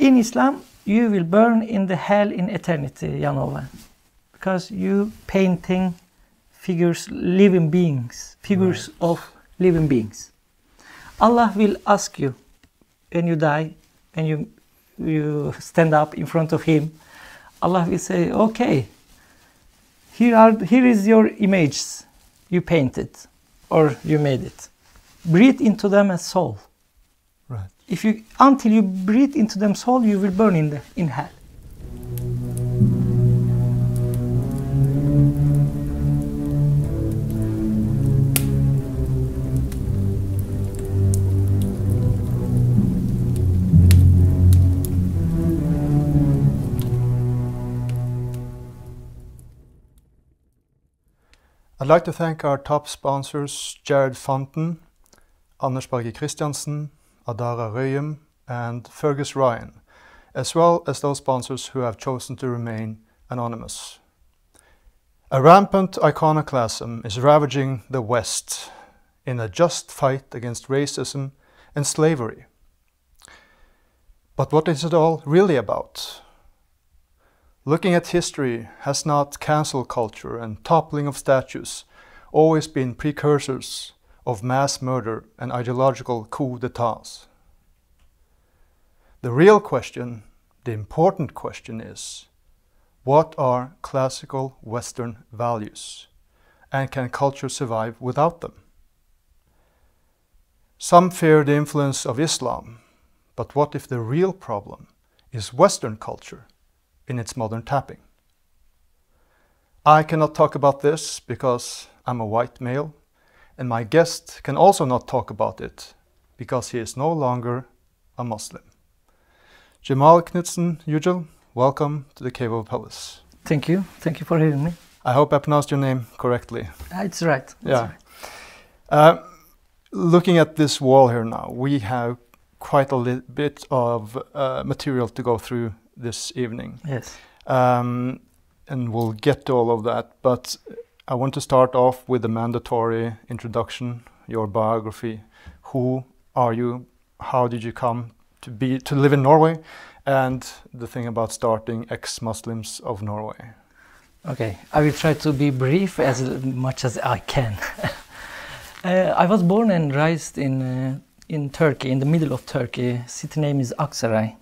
In Islam, you will burn in the hell in eternity, Jan, because you painting figures, living beings, figures of living beings. Allah will ask you when you die and you stand up in front of Him. Allah will say, okay, here is your images you painted or you made it. Breathe into them as soul. Right. Until you breathe into them soul, you will burn in hell. I'd like to thank our top sponsors, Jared Fonten, Anders Berge Christiansen, Adara Røyem, and Fergus Ryan, as well as those sponsors who have chosen to remain anonymous. A rampant iconoclasm is ravaging the West in a just fight against racism and slavery. But what is it all really about? Looking at history, has not cancel culture and toppling of statues always been precursors of mass murder and ideological coup d'etats? The real question, the important question is, what are classical Western values, and can culture survive without them? Some fear the influence of Islam, but what if the real problem is Western culture in its modern tapping? I cannot talk about this because I'm a white male, and my guest can also not talk about it because he is no longer a Muslim. Cemal Knudsen Yucel, welcome to the Cave of Apelles. Thank you for having me. I hope I pronounced your name correctly. It's right. Yeah. Right. Looking at this wall here now, we have quite a bit of material to go through this evening. Yes. And we'll get to all of that, but I want to start off with the mandatory introduction, your biography. Who are you? How did you come to live in Norway? And the thing about starting ex-Muslims of Norway. Okay, I will try to be brief as much as I can. I was born and raised in Turkey, in the middle of Turkey. City name is Aksaray.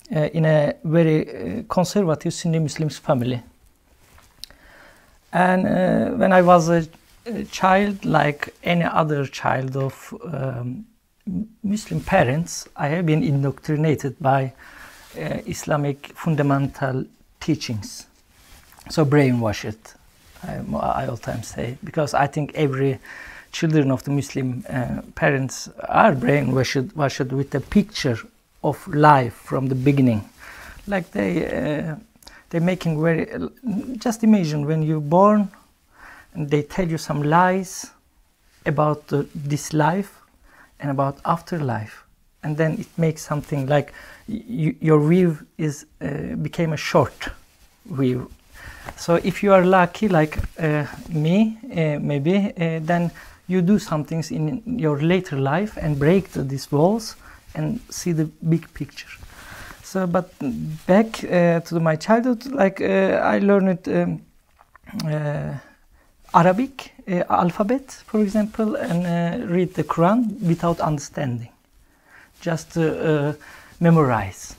In a very conservative Sunni Muslims family. And when I was a child, like any other child of Muslim parents, I have been indoctrinated by Islamic fundamental teachings. So brainwashed, I all time say, because I think every children of the Muslim parents are brainwashed with a picture of life from the beginning. Like they're making very, just imagine when you're born and they tell you some lies about this life and about afterlife, and then it makes something like your view is became a short view. So if you are lucky like me, maybe, then you do some things in your later life and break these walls and see the big picture. So, but back to my childhood, like I learned Arabic alphabet, for example, and read the Quran without understanding, just memorize.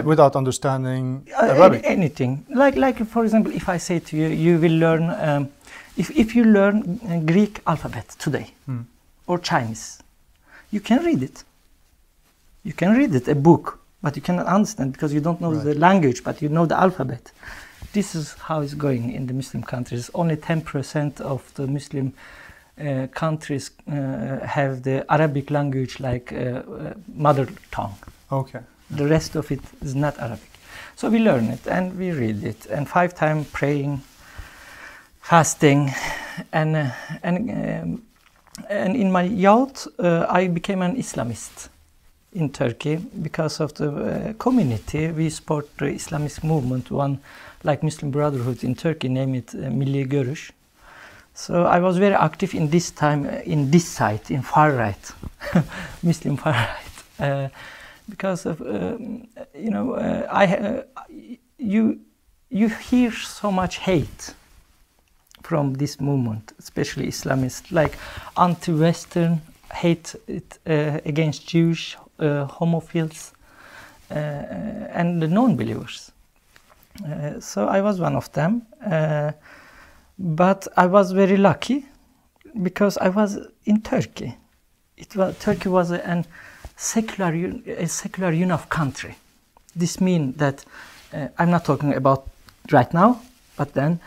Without understanding Arabic? Anything. Like for example, if I say to you, you will learn, if you learn Greek alphabet today, or Chinese, you can read it. You can read it, a book, but you cannot understand because you don't know the language, but you know the alphabet. This is how it's going in the Muslim countries. Only 10% of the Muslim countries have the Arabic language like mother tongue. Okay. The rest of it is not Arabic. So we learn it and we read it, and 5 times praying, fasting, and in my youth I became an Islamist in Turkey because of the community. We support the Islamist movement, one like Muslim Brotherhood in Turkey, name it Milli Görüş. So I was very active in this time in this side, in far right, Muslim far right. because of you hear so much hate from this movement, especially Islamists, like anti-Western hate against Jewish, homophiles, and the non-believers. So I was one of them, but I was very lucky because I was in Turkey. Turkey was a secular enough country. This means that I'm not talking about right now, but then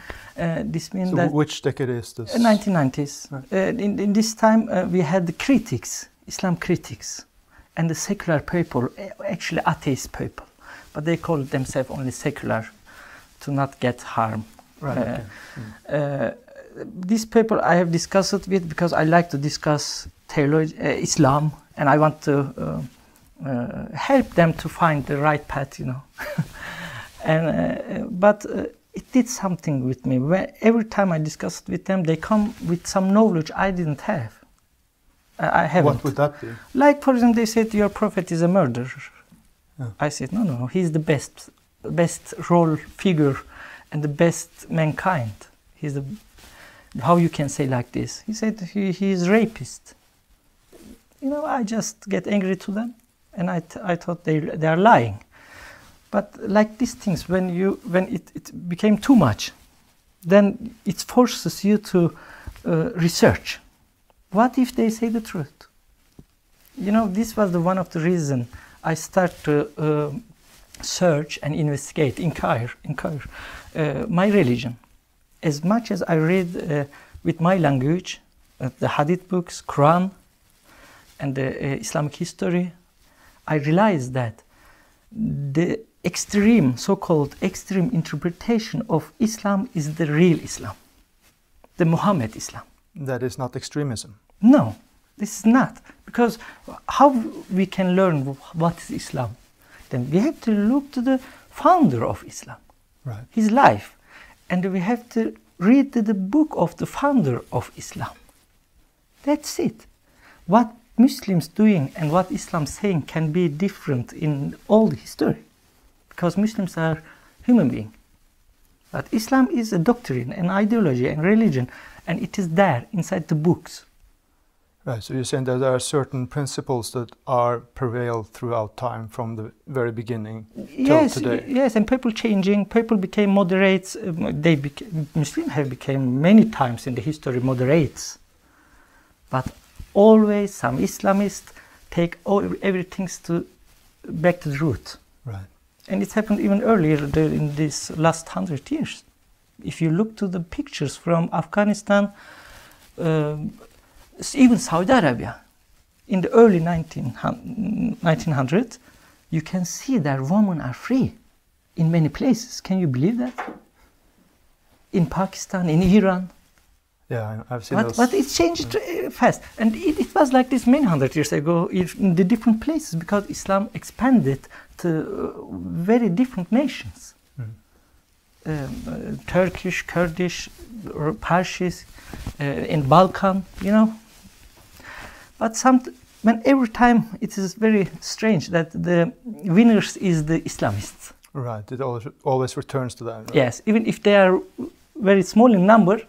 this means that... So which decade is this? 1990s. Right. In this time we had the critics, Islam critics, and the secular people, actually atheist people, but they called themselves only secular to not get harm. Right. These people I have discussed it with because I like to discuss theology, Islam, and I want to help them to find the right path, but it did something with me. Every time I discussed with them, they come with some knowledge I didn't have. I haven't. What would that be? Like, for example, they said your prophet is a murderer. Yeah. I said, no, he's the best role figure and the best mankind. He's the... How you can say like this? He said he is rapist. I just get angry to them, and I thought they are lying. But like these things, when it became too much, then it forces you to research. What if they say the truth? This was one of the reasons I started to search and investigate, inquire my religion. As much as I read with my language, the Hadith books, Quran, and the Islamic history, I realized that the so-called extreme interpretation of Islam is the real Islam, the Muhammad Islam. That is not extremism. No, this is not. Because how we can learn what is Islam? Then we have to look to the founder of Islam, right, his life. And we have to read the book of the founder of Islam. That's it. What Muslims doing and what Islam saying can be different in all the history. Because Muslims are human beings. But Islam is a doctrine, an ideology, and religion, and it is there inside the books. Right, so you're saying that there are certain principles that are prevailed throughout time from the very beginning till today. Yes, and people changing, people became moderates. Muslims have become many times in the history moderates. But always some Islamists take everything back to the root. Right. And it happened even earlier in this last 100 years. If you look to the pictures from Afghanistan, even Saudi Arabia, in the early 1900s, you can see that women are free in many places. Can you believe that? In Pakistan, in Iran. Yeah, I've seen those. But it changed fast. And it was like this many 100 years ago in the different places because Islam expanded to very different nations. Turkish, Kurdish, Parsis, in Balkan, But every time it is very strange that the winners is the Islamists. Right, it always returns to that. Right? Yes, even if they are very small in number,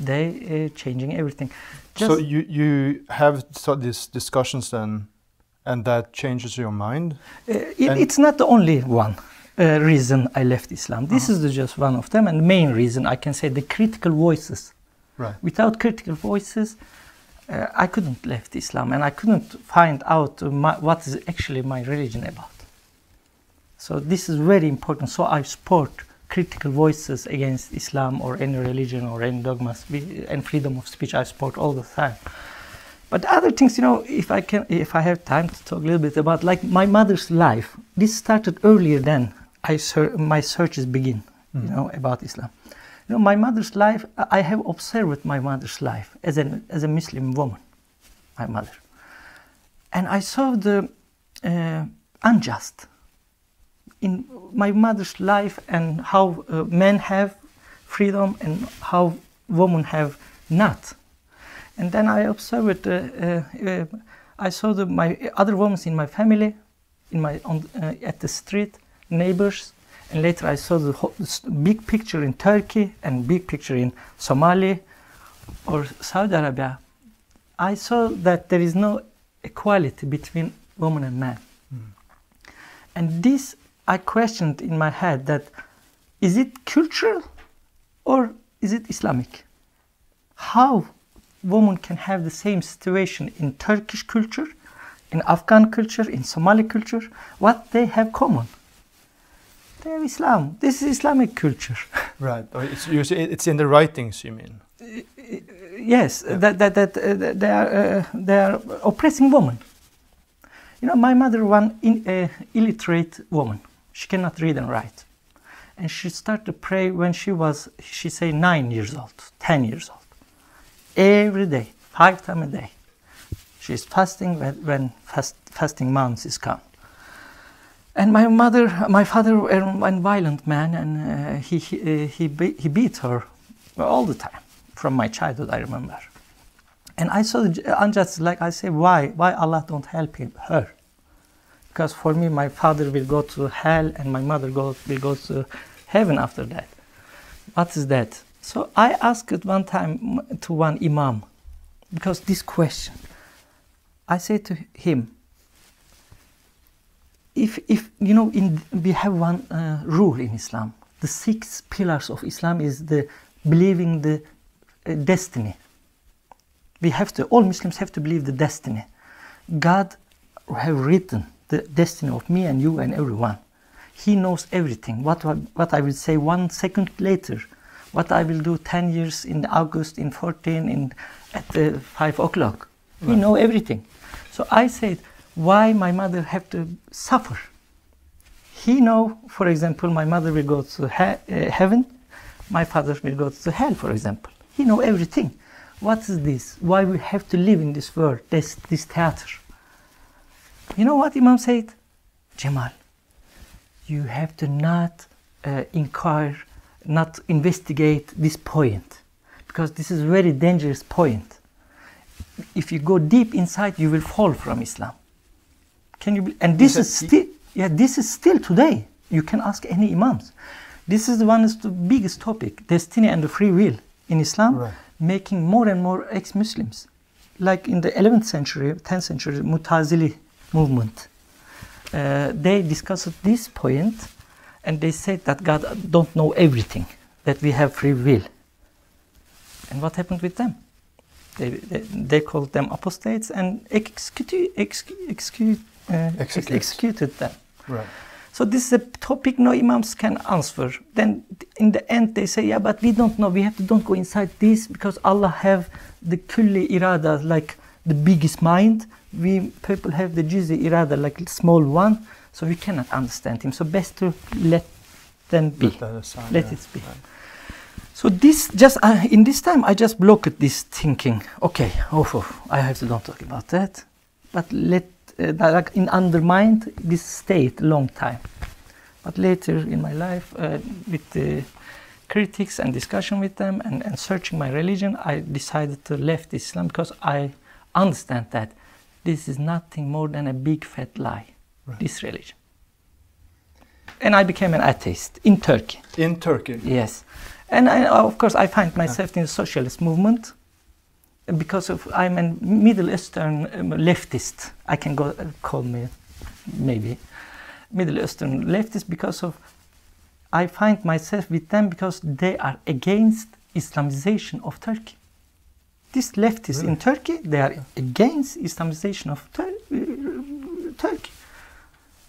they changing everything. So you have these discussions then, and that changes your mind? It's not the only one reason I left Islam. This is just one of them, and the main reason I can say the critical voices. Right. Without critical voices, I couldn't left Islam, and I couldn't find out what is actually my religion about. So this is very important. So I support critical voices against Islam or any religion or any dogmas, and freedom of speech. I support all the time. But other things, if I have time to talk a little bit about, like my mother's life. This started earlier than my searches begin, about Islam. My mother's life, I have observed my mother's life as a Muslim woman, my mother. And I saw the unjust in my mother's life and how men have freedom and how women have not. And then I observed, I saw my other women in my family, at the street, neighbors, and later I saw this big picture in Turkey and big picture in Somalia or Saudi Arabia. I saw that there is no equality between woman and man. And this I questioned in my head, that is it cultural or is it Islamic? How women can have the same situation in Turkish culture, in Afghan culture, in Somali culture? What they have common? They have Islam. This is Islamic culture. Right. It's in the writings, you mean? Yes, yeah. They are oppressing women. You know, my mother was an illiterate woman. She cannot read and write. And she started to pray when she was, she say, 9 years old, 10 years old. Every day, 5 times a day. She's fasting when fasting months is come. And my father was a violent man, and he beat her all the time. From my childhood, I remember. And I saw the unjust, like I say, why Allah don't help her? Because for me, my father will go to hell and my mother will go to heaven after that. What is that? So I asked it one time to one imam, because this question, I say to him, if you know, we have one rule in Islam. The 6 pillars of Islam is the believing the destiny. All Muslims have to believe the destiny. God have written the destiny of me and you and everyone. He knows everything. What I will say 1 second later, what I will do 10 years in August, in 14, at 5 o'clock. He know everything. So I said, why my mother have to suffer? He know, for example, my mother will go to heaven, my father will go to hell, for example. He know everything. What is this? Why we have to live in this world, this theater? You know what Imam said? Cemal, you have to not inquire, not investigate this point, because this is a very dangerous point. If you go deep inside, you will fall from Islam. Can you? And this is still, this is still today. You can ask any imams. This is one of the biggest topic, destiny and the free will in Islam, making more and more ex-Muslims. Like in the 11th century, 10th century, Mutazili movement. They discussed this point, and they said that God don't know everything, that we have free will. And what happened with them? They called them apostates and executed them. Right. So this is a topic no imams can answer. Then in the end they say, yeah, but we don't know. We don't go inside this, because Allah have the kulli irada, like the biggest mind. We people have the juz'i irada, like small one. So we cannot understand him. So best to let them be. Let it be. Right. So this just in this time I just blocked this thinking. Okay, I have to don't talk about that. But let like undermined this state long time. But later in my life, with the critics and discussion with them and searching my religion, I decided to left Islam, because I understand that this is nothing more than a big fat lie, this religion. And I became an atheist in Turkey. In Turkey? Yes. And of course I find myself in the socialist movement, because I'm a Middle Eastern leftist. I can call me maybe Middle Eastern leftist, because of I find myself with them because they are against Islamization of Turkey. These leftists in Turkey, they are against Islamization of Turkey.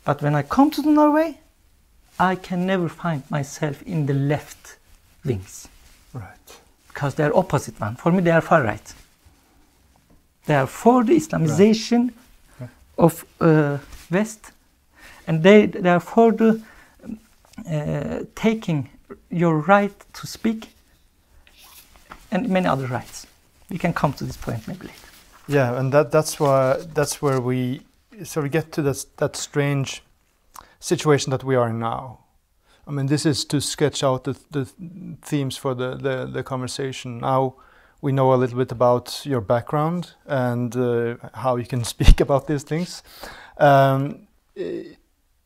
But when I come to Norway, I can never find myself in the left wings. Right. Because they are opposite one. For me, they are far right. They are for the Islamization of West, and they are for the taking your right to speak and many other rights. We can come to this point maybe later. Yeah, and that's where we sort of get to that strange situation that we are in now. I mean, this is to sketch out the themes for the conversation. Now we know a little bit about your background and how you can speak about these things.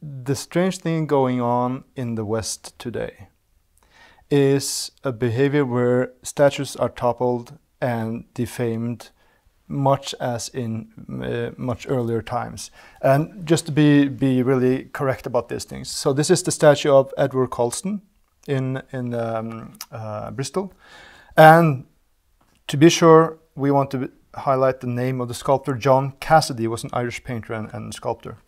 The strange thing going on in the West today is a behavior where statues are toppled and defamed, much as in much earlier times. And just to be really correct about these things. So this is the statue of Edward Colston in Bristol. And to be sure, we want to highlight the name of the sculptor. John Cassidy was an Irish painter and sculptor.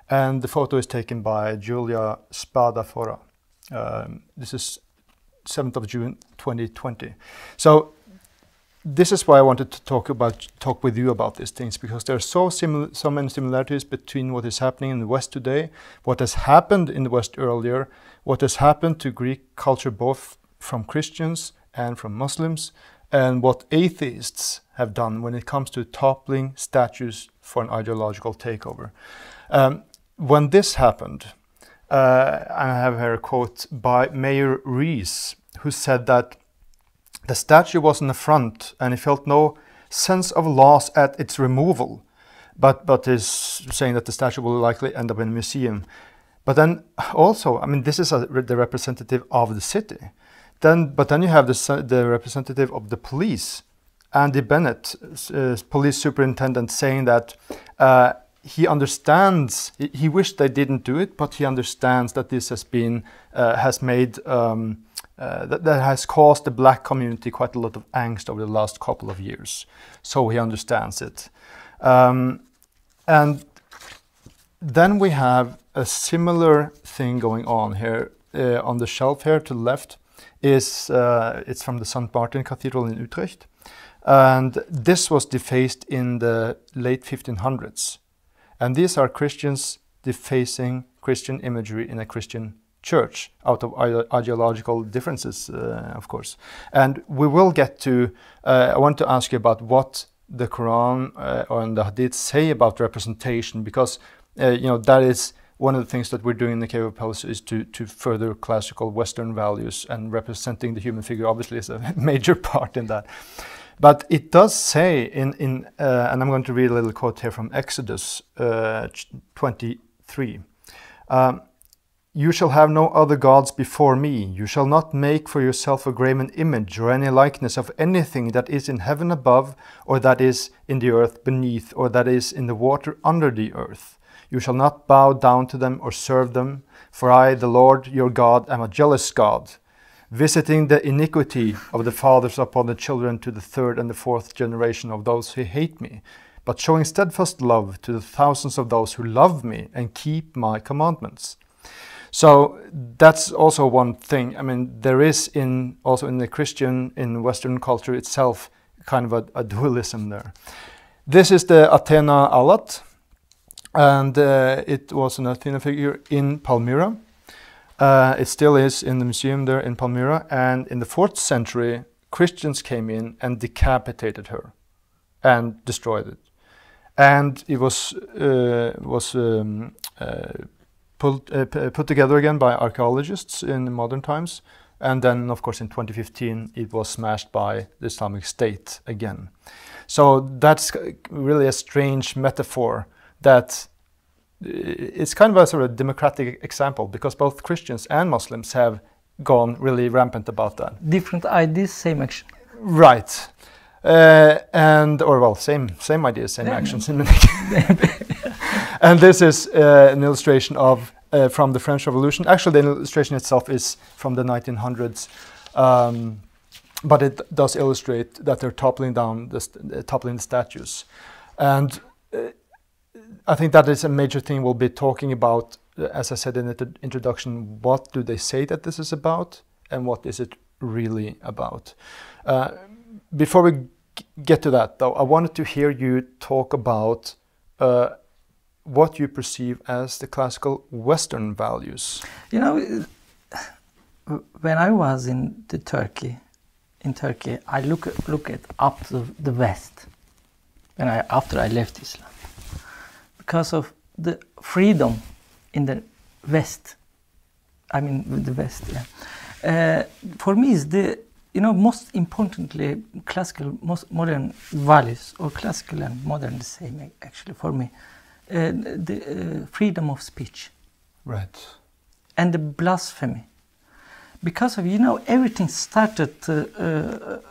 And the photo is taken by Giulia Spadafora. This is 7th of June 2020. So this is why I wanted to talk with you about these things, because there are so many similarities between what is happening in the West today, what has happened in the West earlier, what has happened to Greek culture both from Christians and from Muslims, and what atheists have done when it comes to toppling statues for an ideological takeover. When this happened, I have here a quote by Mayor Rees, who said that the statue was an affront and he felt no sense of loss at its removal, but is saying that the statue will likely end up in a museum. But then also, I mean, this is the representative of the city. But then you have the representative of the police, Andy Bennett, police superintendent, saying that he understands, he wished they didn't do it, but he understands that this has been, has made, that has caused the black community quite a lot of angst over the last couple of years. So he understands it. And then we have a similar thing going on here. On the shelf here to the left is, it's from the St. Martin Cathedral in Utrecht. And this was defaced in the late 1500s. And these are Christians defacing Christian imagery in a Christian church out of ideological differences, of course. And we will get to, I want to ask you about what the Quran and the Hadith say about representation, because you know, that is one of the things that we're doing in the Cave of Palace, is to further classical Western values, and representing the human figure obviously is a major part in that. But it does say and I'm going to read a little quote here from Exodus 23. You shall have no other gods before me. You shall not make for yourself a graven image or any likeness of anything that is in heaven above, or that is in the earth beneath, or that is in the water under the earth. You shall not bow down to them or serve them, for I, the Lord your God, am a jealous God, visiting the iniquity of the fathers upon the children to the third and the fourth generation of those who hate me, but showing steadfast love to the thousands of those who love me and keep my commandments. So that's also one thing. I mean, there is also in the Christian, in Western culture itself, kind of a dualism there. This is the Athena Al-lat, and it was an Athena figure in Palmyra. It still is in the museum there in Palmyra, and in the 4th century, Christians came in and decapitated her and destroyed it. And it was put together again by archaeologists in modern times, and then of course in 2015 it was smashed by the Islamic State again. So that's really a strange metaphor, that it's kind of a sort of democratic example, because both Christians and Muslims have gone really rampant about that. Different ideas, same action. Right. Same ideas, same actions. And this is an illustration of from the French Revolution. Actually, the illustration itself is from the 1900s, but it does illustrate that they're toppling the statues. And I think that is a major thing we'll be talking about, as I said in the introduction. What do they say that this is about, and what is it really about? Before we get to that, though, I wanted to hear you talk about what you perceive as the classical Western values. You know, when I was in Turkey, I look at up to the West. After I left Islam, because of the freedom in the West. I mean, with the West. Yeah. For me, is the you know, most importantly, classical, most modern values, or classical and modern the same actually for me, the freedom of speech. Right. And the blasphemy. Because of, you know, everything started to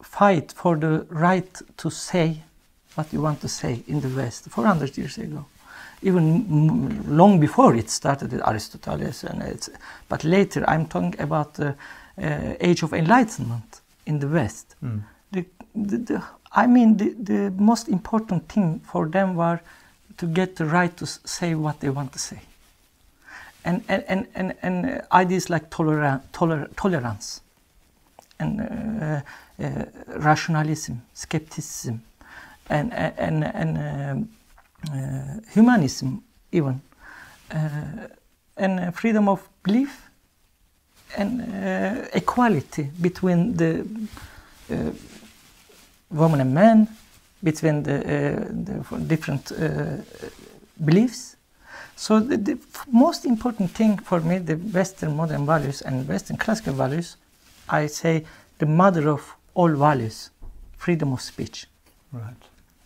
fight for the right to say what you want to say in the West 400 years ago. Even long before it started with Aristotle, but later I'm talking about the Age of Enlightenment in the West. Mm. The most important thing for them was to get the right to say what they want to say. And ideas like tolerance and rationalism, skepticism, and humanism even, and freedom of belief, and equality between the woman and man, between the different beliefs. So the most important thing for me, the Western modern values and Western classical values, I say the mother of all values, freedom of speech. Right.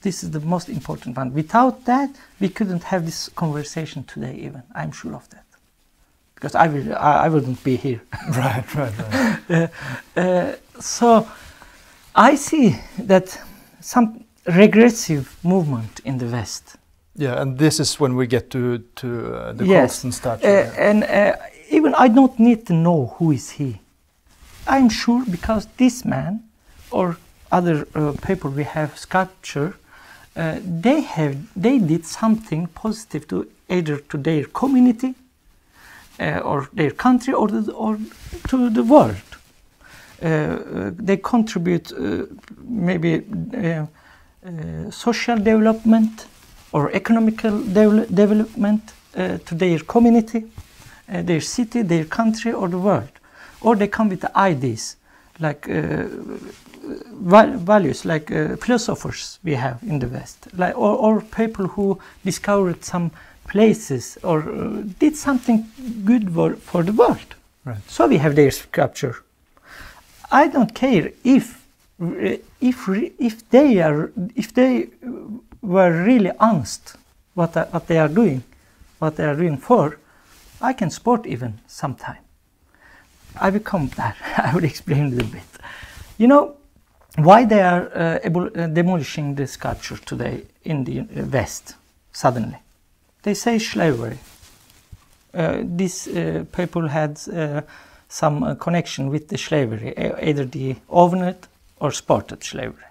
This is the most important one. Without that, we couldn't have this conversation today even. I'm sure of that. Because I wouldn't be here. Right. So I see that some regressive movement in the West. Yeah, and this is when we get to the Yes. Colston statue. And even I don't need to know who is he. I'm sure because this man or other people we have sculpture, they did something positive to either to their community or their country or to the world. They contribute maybe social development or economical development to their community, their city, their country, or the world. Or they come with the ideas, like values, like philosophers we have in the West, like, or people who discovered some places or did something good for the world. Right. So we have their sculpture. I don't care if they were really honest what they are doing for, I can support even sometime. I will come there. I will explain a little bit. You know why they are demolishing the sculpture today in the West suddenly? They say slavery. These people had some connection with the slavery, either the owned or sported slavery,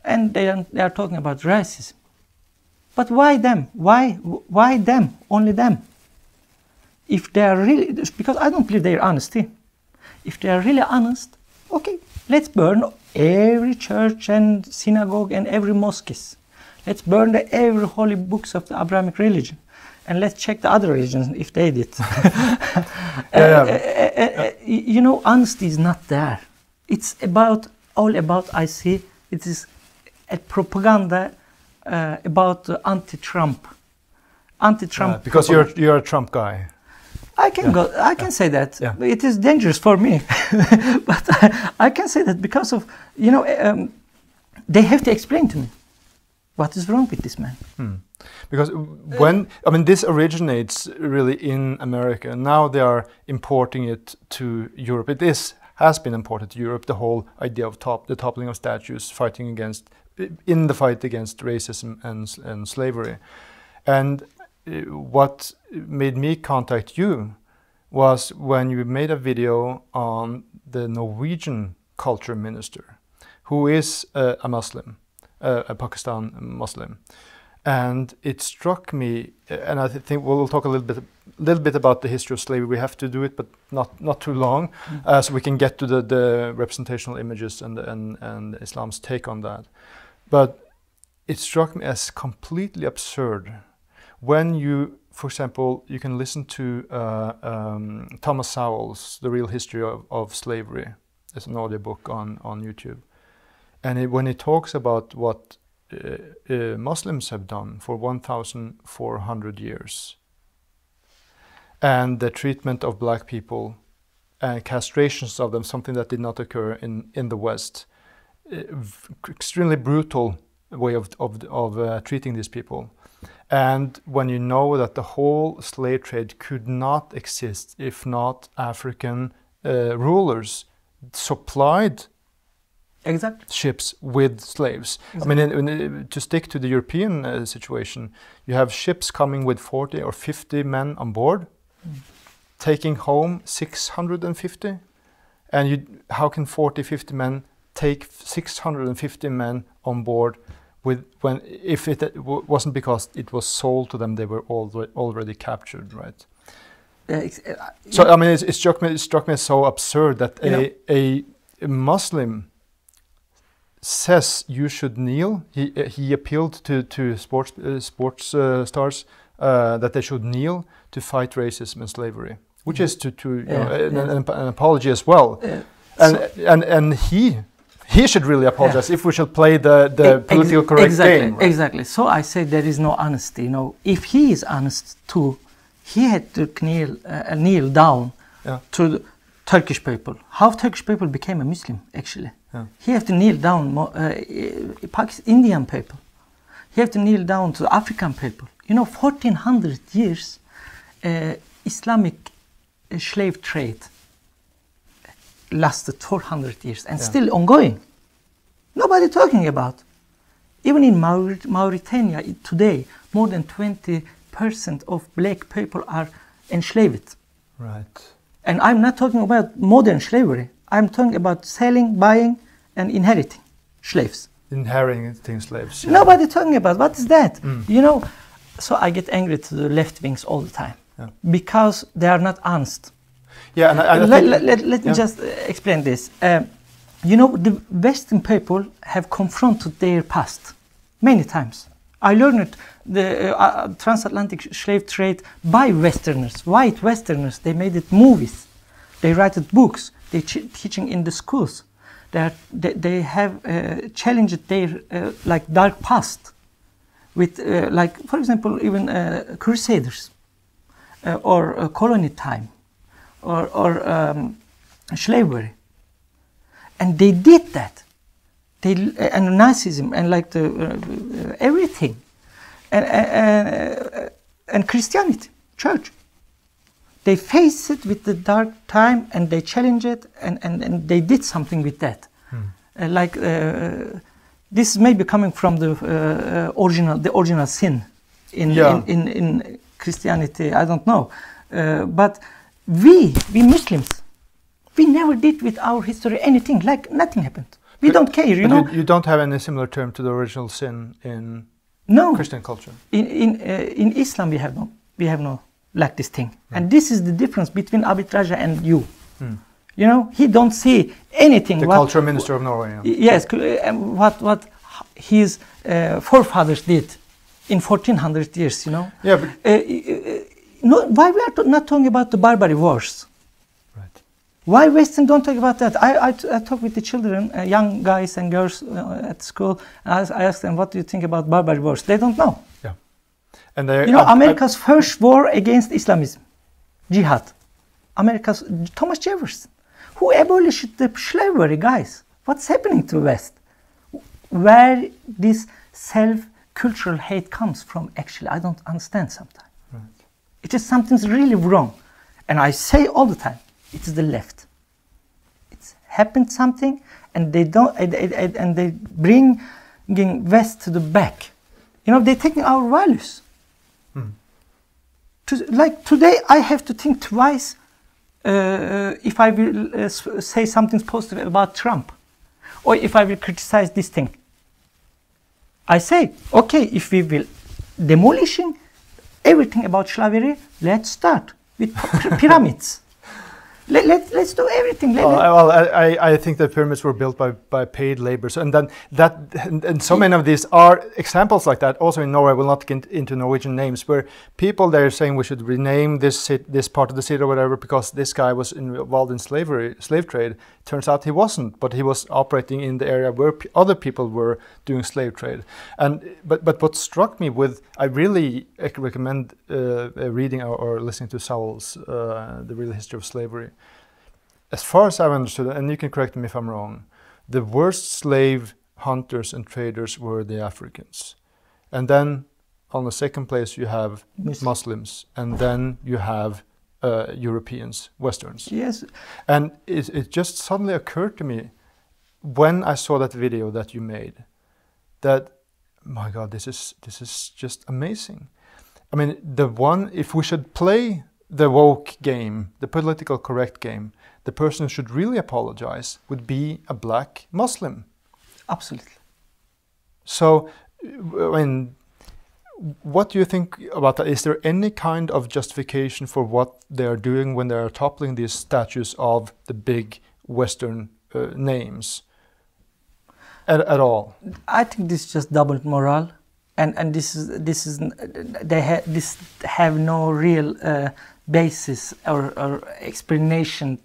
and they are talking about racism. But why them? Why them? Only them? If they are really, because I don't believe their honesty. If they are really honest, okay, let's burn every church and synagogue and every mosques. Let's burn every holy books of the Abrahamic religion, and let's check the other religions if they did. You know, honesty is not there. It's all about. I see it is a propaganda about anti-Trump. Because you're a Trump guy. I can say that. Yeah. It is dangerous for me, but I can say that because of, you know, they have to explain to me what is wrong with this man. Because this originates really in America. Now they are importing it to Europe. Has been imported to Europe. The whole idea of the toppling of statues, in the fight against racism and slavery, and what made me contact you was when you made a video on the Norwegian culture minister, who is a Muslim, a Pakistan Muslim. And it struck me, and I think we'll talk a little bit about the history of slavery. We have to do it, but not too long, so we can get to the representational images and Islam's take on that. But it struck me as completely absurd when you, for example, you can listen to Thomas Sowell's The Real History of Slavery. It's an audiobook on YouTube. And when he talks about what Muslims have done for 1,400 years and the treatment of black people and castrations of them, something that did not occur in the West. Extremely brutal way of treating these people. And when you know that the whole slave trade could not exist if not African rulers supplied ships with slaves. Exactly. I mean, to stick to the European situation, you have ships coming with 40 or 50 men on board, taking home 650. And how can 40, 50 men take 650 men on board if it wasn't because it was sold to them, they were already captured, right? So I mean, it struck me as so absurd that a Muslim says you should kneel. He appealed to sports stars that they should kneel to fight racism and slavery, which is an apology as well. And he should really apologize if we should play the political correct game. Right? Exactly. So I say there is no honesty. You know, if he is honest too, he had to kneel down to the Turkish people. How Turkish people became a Muslim, actually. Yeah. He had to kneel down Indian people. He had to kneel down to African people. You know, 1400 years Islamic slave trade lasted 400 years and still ongoing. Nobody talking about. Even in Mauritania today, more than 20% of black people are enslaved. Right. And I'm not talking about modern slavery. I'm talking about selling, buying, and inheriting slaves. Inheriting slaves. Yeah. Nobody talking about what is that? You know, so I get angry to the left wings all the time because they are not honest. Yeah, and let me just explain this. You know, the Western people have confronted their past many times. I learned the transatlantic slave trade by Westerners, white Westerners. They made it movies. They write it books. They teaching in the schools. They have challenged their like dark past with like, for example, even crusaders or colony time or slavery. And they did that. And Nazism and like the everything, and Christianity, church. They face it with the dark time and they challenge it and they did something with that. This may be coming from the original sin in Christianity. I don't know, but we Muslims, we never did with our history anything. Like nothing happened. We don't care, you know. You don't have any similar term to the original sin in Christian culture. In Islam we have no like this thing, and this is the difference between Abid Raja and you. You know, he don't see anything. The culture minister of Norway. Yes, what his forefathers did in 1400 years. You know. Yeah, but why we are not talking about the barbary wars? Why Western don't talk about that? I talk with the children, young guys and girls at school. And I ask them, what do you think about barbary wars? They don't know. Yeah. And America's first war against Islamism, jihad. America's Thomas Jefferson, who abolished the slavery, guys. What's happening to West? Where this self-cultural hate comes from, actually, I don't understand sometimes. Right. It is something's really wrong. And I say all the time, it is the left. It's happened something, and they don't, and they bring West to the back. You know, they're taking our values. Like today, I have to think twice if I will say something positive about Trump, or if I will criticize this thing. I say, okay, if we will demolishing everything about slavery, let's start with pyramids. Let's do everything. I think the pyramids were built by paid laborers, and then and so many of these are examples like that. Also in Norway, we'll not get into Norwegian names, where people they're saying we should rename this part of the city or whatever because this guy was involved in slave trade. Turns out he wasn't, but he was operating in the area where other people were doing slave trade. But what struck me I really recommend reading or listening to Sowell's The Real History of Slavery. as far as I've understood, and you can correct me if I'm wrong, the worst slave hunters and traders were the Africans. And then on the second place you have Muslims, and then you have Europeans, Westerns. Yes. And it just suddenly occurred to me when I saw that video that you made that, my God, this is just amazing. I mean, if we should play the woke game, the political correct game, the person who should really apologize would be a black Muslim. Absolutely. So, I mean, what do you think about that? Is there any kind of justification for what they are doing when they are toppling these statues of the big Western names at all? I think this is just double moral, and this have no real basis or explanation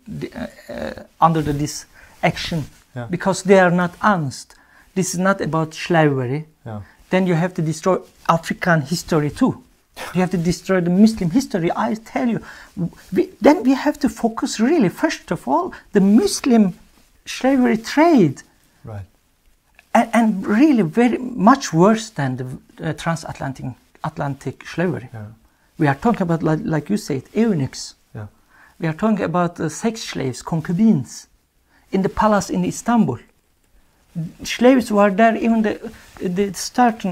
under this action, because they are not honest. This is not about slavery. Yeah. Then you have to destroy African history too. You have to destroy the Muslim history. I tell you, then we have to focus really, first of all, the Muslim slavery trade. Right. And really very much worse than the transatlantic slavery. Yeah. We are talking about, like you said, eunuchs. Yeah. We are talking about sex slaves, concubines, in the palace in Istanbul. Slaves were there even the start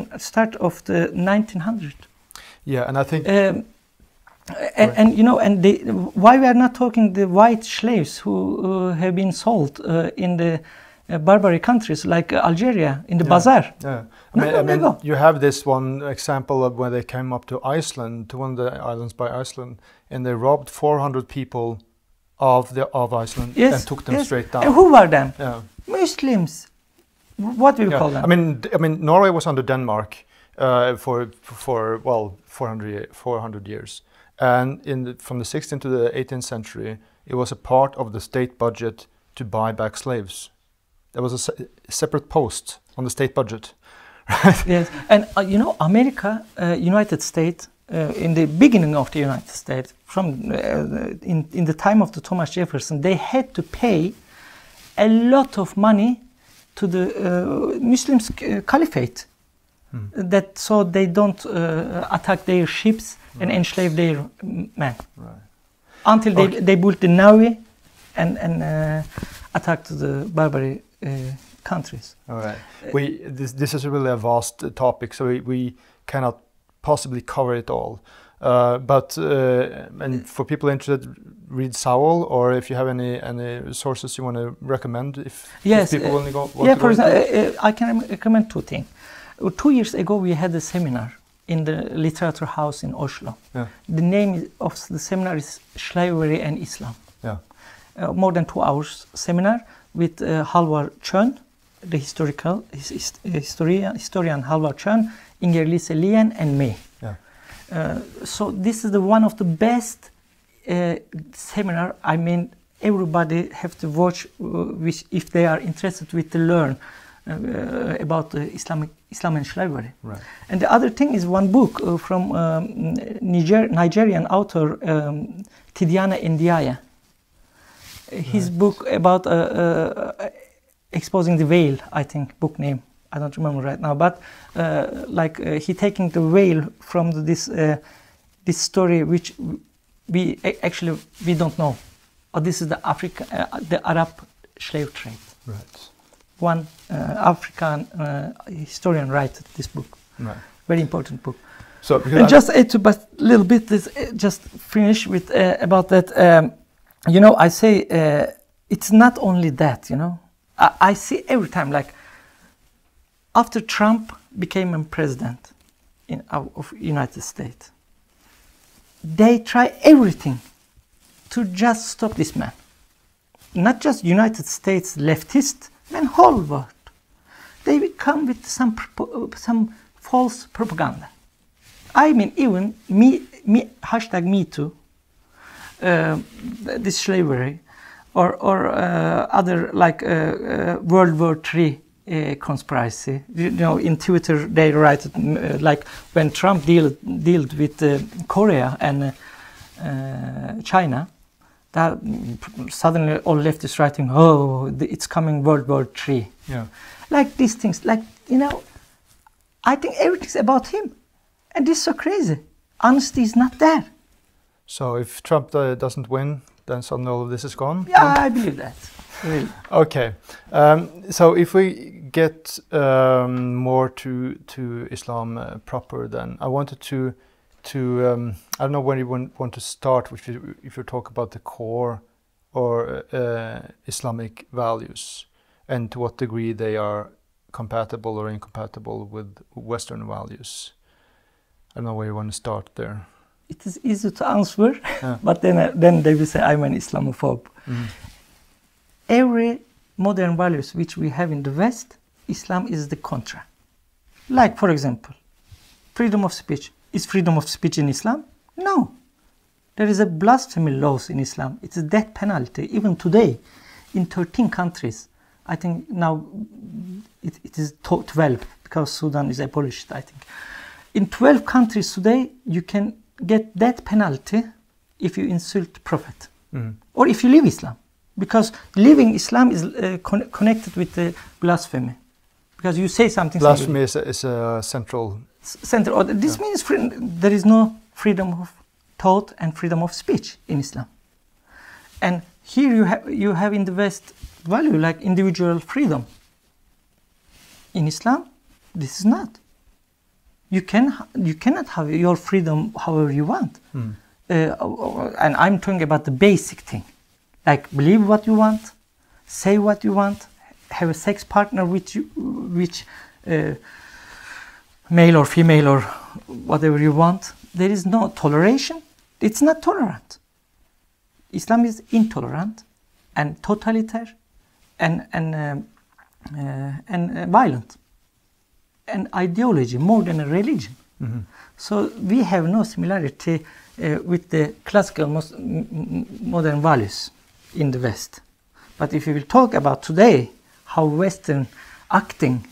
of the 1900s. Yeah, and I think and you know, and why we are not talking the white slaves who have been sold in the barbaric countries like Algeria in the bazaar. Yeah, I mean, you have this one example of when they came up to Iceland, to one of the islands by Iceland, and they robbed 400 people of Iceland and took them straight down. And who were them? Yeah. Muslims. What do you call them? I mean, Norway was under Denmark for 400 years, and from the 16th to the 18th century, it was a part of the state budget to buy back slaves. There was a separate post on the state budget, right? Yes, and you know, America, United States, in the beginning of the United States, from in the time of the Thomas Jefferson, they had to pay a lot of money to the Muslims caliphate, that so they don't attack their ships and enslave their men, until they built the navy and attacked the barbaric countries. All right. This is really a vast topic, so we cannot possibly cover it all. But and for people interested, read Sowell, or if you have any sources you want to recommend, if people want to go. For example, I can recommend two things. 2 years ago, we had a seminar in the Literature House in Oslo. Yeah. The name of the seminar is Slavery and Islam. Yeah. More than 2 hours seminar with Halvard Schön, the historian Halvard Schön, Inger-Lise Lien, and me. Yeah. So this is one of the best seminar. I mean, everybody have to watch if they are interested to learn about Islam and slavery. Right. And the other thing is one book from Nigerian author Tidiane Ndiaye. His book about exposing the veil, I think, book name. I don't remember right now, but he taking the veil from this story, which we don't know. This is the Arab slave trade. Right. One African historian wrote this book. Right. Very important book. So, and just add to but a little bit. Just finish with about that. You know, I say it's not only that. You know, I see every time, like after Trump became a president of United States, they try everything to just stop this man. Not just United States leftist, and whole world. They come with some false propaganda. I mean, even me hashtag Me Too, this slavery, or other like World War III conspiracy. You know, in Twitter they write like when Trump dealt with Korea and China. that suddenly all leftists writing, oh, it's coming World War III. Yeah. Like these things, like, you know, I think everything's about him. And this is so crazy. Honesty is not there. So if Trump doesn't win, then suddenly all of this is gone? Yeah, I believe that. Really. Okay. So if we get more to Islam proper, then I wanted to I don't know when you want to start, if you talk about the core or Islamic values, and to what degree they are compatible or incompatible with Western values. I don't know where you want to start there. It is easy to answer, but then they will say I'm an Islamophobe. Mm. Every modern values which we have in the West, Islam is the contra. Like, for example, freedom of speech. Is freedom of speech in Islam? No. There is a blasphemy laws in Islam. It's a death penalty. Even today, in 13 countries, I think now it is 12 because Sudan is abolished, I think. In 12 countries today, you can get death penalty if you insult Prophet or if you leave Islam. Because leaving Islam is connected with the blasphemy. Because you say something. Blasphemy is a central. This means there is no freedom of thought and freedom of speech in Islam. And here you have in the West value like individual freedom. In Islam, this is not. You cannot have your freedom however you want. And I'm talking about the basic thing. Like believe what you want, say what you want, have a sex partner which male or female or whatever you want. There is no toleration. It's not tolerant. Islam is intolerant and totalitarian and violent. An ideology more than a religion. Mm-hmm. So we have no similarity with the classical modern values in the West. But if you will talk about today, how Western acting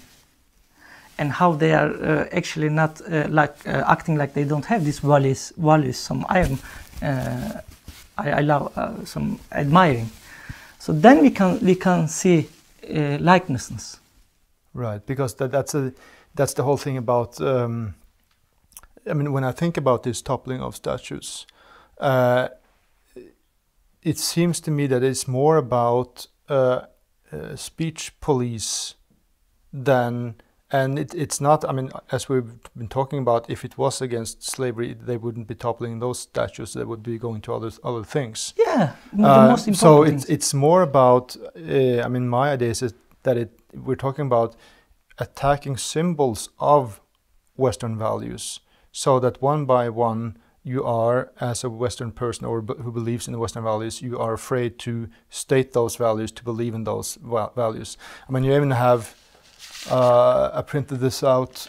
and how they are actually not acting like they don't have these values. Some I love some admiring. So then we can see likenesses. Right, because that's the whole thing about. I mean, when I think about this toppling of statues, it seems to me that it's more about speech police than, and it's not. I mean, as we've been talking about, if it was against slavery, they wouldn't be toppling those statues. They would be going to other things. Yeah, the most important. So it's more about. I mean, my idea is that we're talking about attacking symbols of Western values, so that one by one you are, as a Western person or who believes in the Western values, you are afraid to state those values, to believe in those values. I mean, you even have, I printed this out,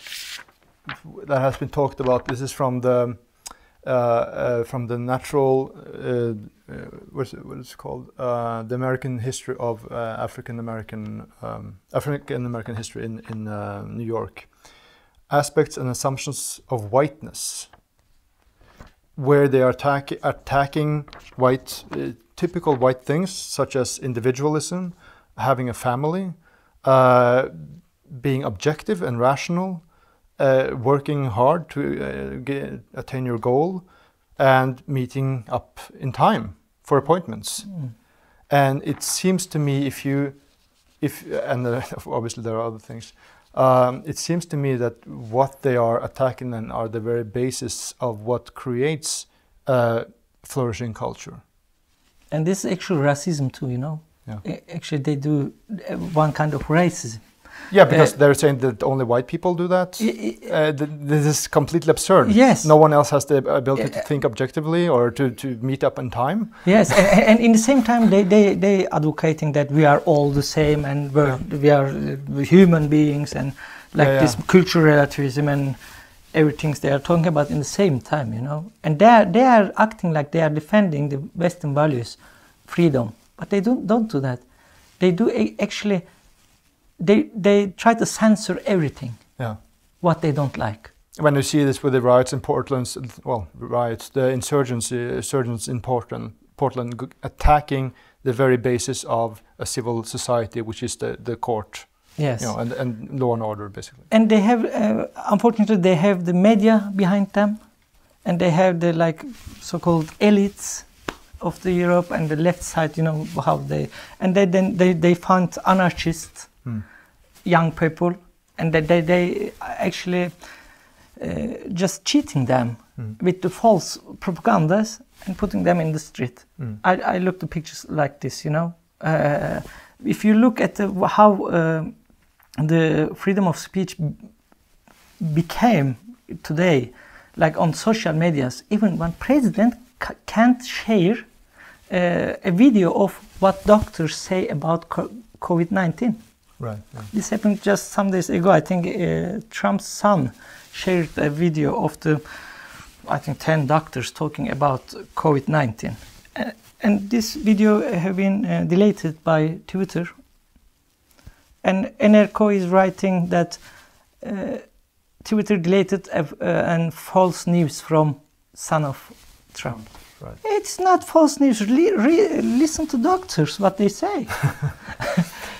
that has been talked about. This is from the natural, what is it called? The American history of African American history in New York. Aspects and assumptions of whiteness, where they are attacking white, typical white things such as individualism, having a family, being objective and rational, working hard to attain your goal, and meeting up in time for appointments. And it seems to me, obviously there are other things. It seems to me that what they are attacking then are the very basis of what creates flourishing culture. And this is actually racism too, you know. Yeah. Actually, they do one kind of racism. Yeah, because they're saying that only white people do that. This is completely absurd. Yes. No one else has the ability to think objectively or to meet up in time. Yes, and in the same time, they advocating that we are all the same and we are human beings and this cultural relativism and everything they are talking about in the same time, you know. And they are acting like they are defending the Western values, freedom, but they don't do that. They do actually. They try to censor everything. Yeah. What they don't like. When you see this with the riots in Portland, the insurgents in Portland, Portland, attacking the very basis of a civil society, which is the court. Yes. You know, and law and order, basically. And they have, unfortunately, they have the media behind them, and they have the like so-called elites of the Europe and the left side. You know how they, and they found anarchists, young people, and they actually just cheating them with the false propagandas and putting them in the street. I looked at pictures like this. You know, if you look at how the freedom of speech became today, like on social medias, even one president can't share a video of what doctors say about COVID-19. Right. Yeah. This happened just some days ago. I think Trump's son shared a video of 10 doctors talking about COVID-19. And this video have been deleted by Twitter. And NRK is writing that Twitter deleted and false news from son of Trump. Right. It's not false news. Listen to doctors, what they say.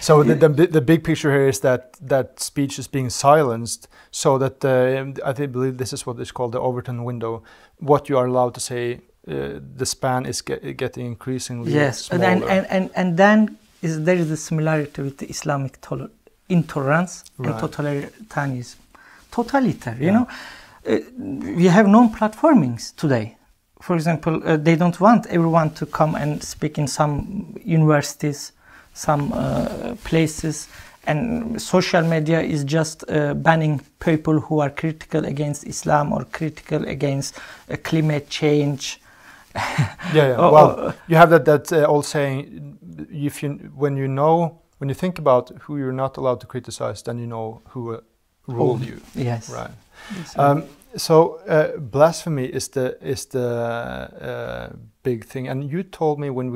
So the big picture here is that speech is being silenced, so that I believe this is what is called the Overton window. What you are allowed to say, the span is getting increasingly smaller. And then there is a similarity with the Islamic intolerance and totalitarianism. Totalitarian, you know, we have non-platformings today. For example, they don't want everyone to come and speak in some universities, some places, and social media is just banning people who are critical against Islam or critical against climate change. Well, you have that old saying: when you think about who you're not allowed to criticize, then you know who ruled you. Yes. Right. So blasphemy is the big thing, and you told me when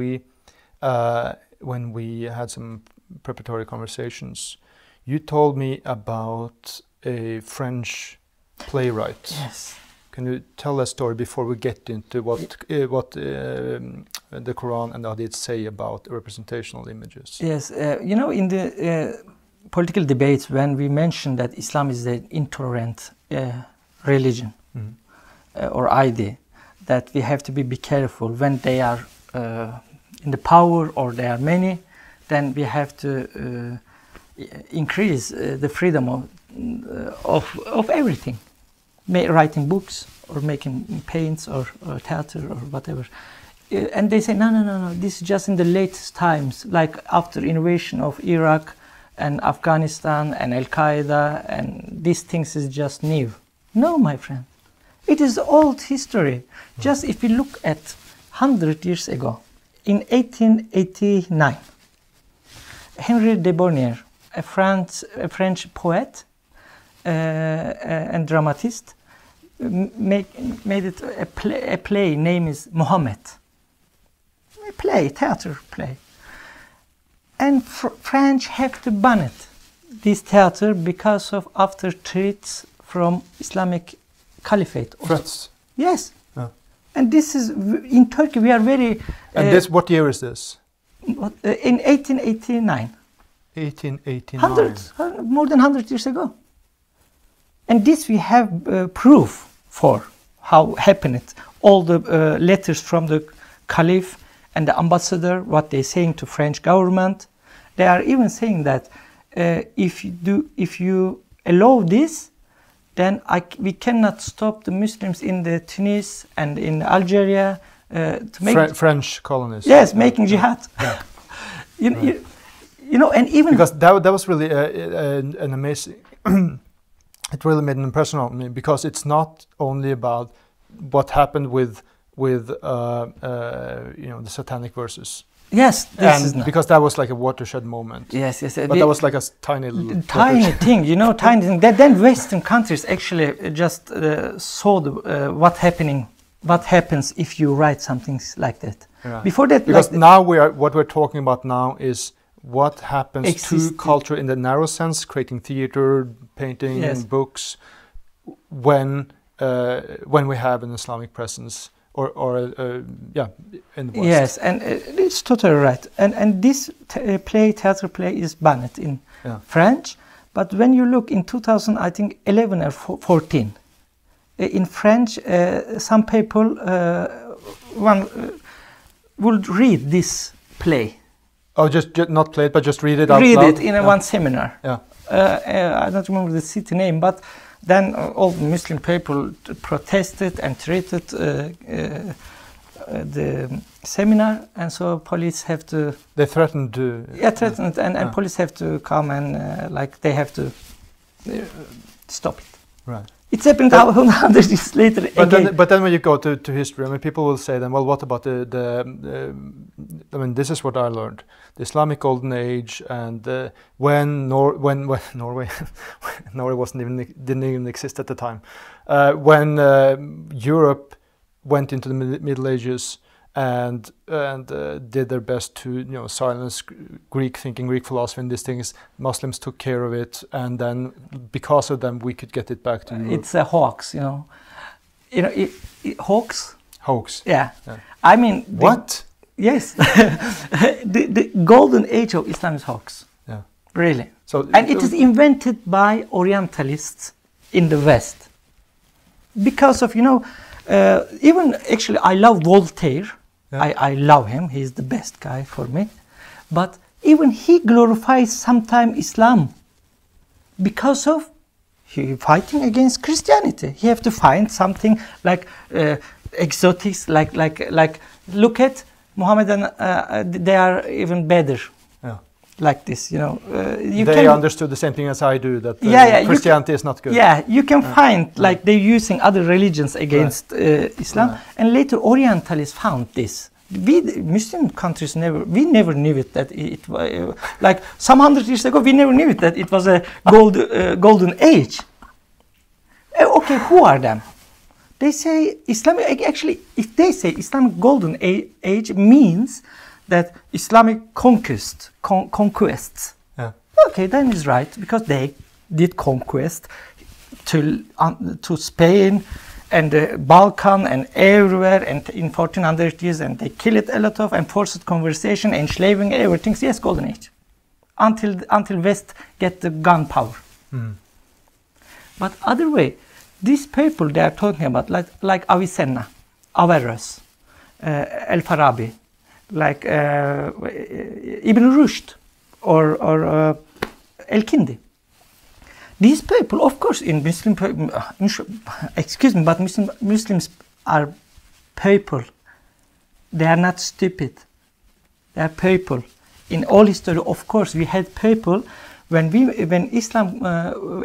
we had some preparatory conversations, you told me about a French playwright. Yes. Can you tell a story before we get into what the Quran and the Hadith say about representational images? Yes, you know, in the political debates, when we mention that Islam is an intolerant religion or idea, that we have to be careful when they are in the power or they are many, then we have to increase the freedom of everything. Writing books or making paints or theater or whatever. And they say, no, this is just in the latest times, like after invasion of Iraq and Afghanistan and Al-Qaeda, and these things is just new. No, my friend, it is old history. Just if you look at 100 years ago, in 1889, Henry de Bornier, a French poet and dramatist, made it a play name is Mohammed. A theater play. And French have to ban it, this theater, because of after threats from Islamic Caliphate. Threats? Yes. Oh. And this is, in Turkey we are very... And this, what year is this? In 1889. 1889. More than 100 years ago. And this we have proof for how happened it. All the letters from the Caliph and the ambassador, what they're saying to French government. They are even saying that if you allow this, then we cannot stop the Muslims in the Tunis and in Algeria to make French colonies. Yes, making jihad. Yeah. You know, and even because that was really an amazing. It really made an impression on me, because it's not only about what happened with the satanic verses. Yes, this is not. Because that was like a watershed moment. Yes. But that was like a tiny thing, you know, tiny thing. Then Western countries actually just saw what happens if you write something like that. Yeah. Before that, because now what we're talking about now is what happens to culture in the narrow sense, creating theater, painting, books, when we have an Islamic presence or in the West. Yes, and it's totally right. And this theater play is banned in French. But when you look in 2000, I think 11 or 14, in French, some people would read this play. Oh, just not play it, but just read it out read loud? It in one seminar. Yeah. I don't remember the city name, but then all the Muslim people protested and treated the seminar, and so police have to... They threatened to... Yeah, threatened, and police have to come and like they have to stop it. Right. It's happened 100 years later again. But then when you go to history, I mean, people will say then, well, what about I mean, this is what I learned. The Islamic Golden Age, and when Norway didn't even exist at the time. When Europe went into the Middle Ages and did their best to silence Greek thinking, Greek philosophy, and these things. Muslims took care of it, and then because of them, we could get it back to Europe. It's a hoax, hoax. Hoax. Yeah. I mean. What? Yes. the golden age of Islam is hoax. Yeah. Really. So, and it is invented by Orientalists in the West. Because of even actually, I love Voltaire. Yeah. I love him. He's the best guy for me. But even he glorifies sometimes Islam because of he fighting against Christianity. He have to find something like exotics, like look at Mohammedan. They are even better. Yeah. Like this, they understood the same thing as I do, that Christianity is not good. Yeah, you can find like they're using other religions against Islam, and later Orientalists found this. We Muslim countries never knew it that it was like some 100 years ago. We never knew it that it was a golden age. Okay, who are them? They say Islamic. Actually, if they say Islamic golden age means that Islamic conquests. Yeah. Okay, then it's right, because they did conquest to Spain and the Balkan and everywhere, and in 1400 years, and they killed a lot of, and forced conversation, enslaving, everything. Yes, golden age, until West get the gunpowder. Mm. But other way, these people they are talking about, like Avicenna, Averroes, Al-Farabi, like Ibn Rushd or Al-Kindi. These people, of course, in Muslim, excuse me, but Muslims are people. They are not stupid. They are people. In all history, of course, we had people. When Islam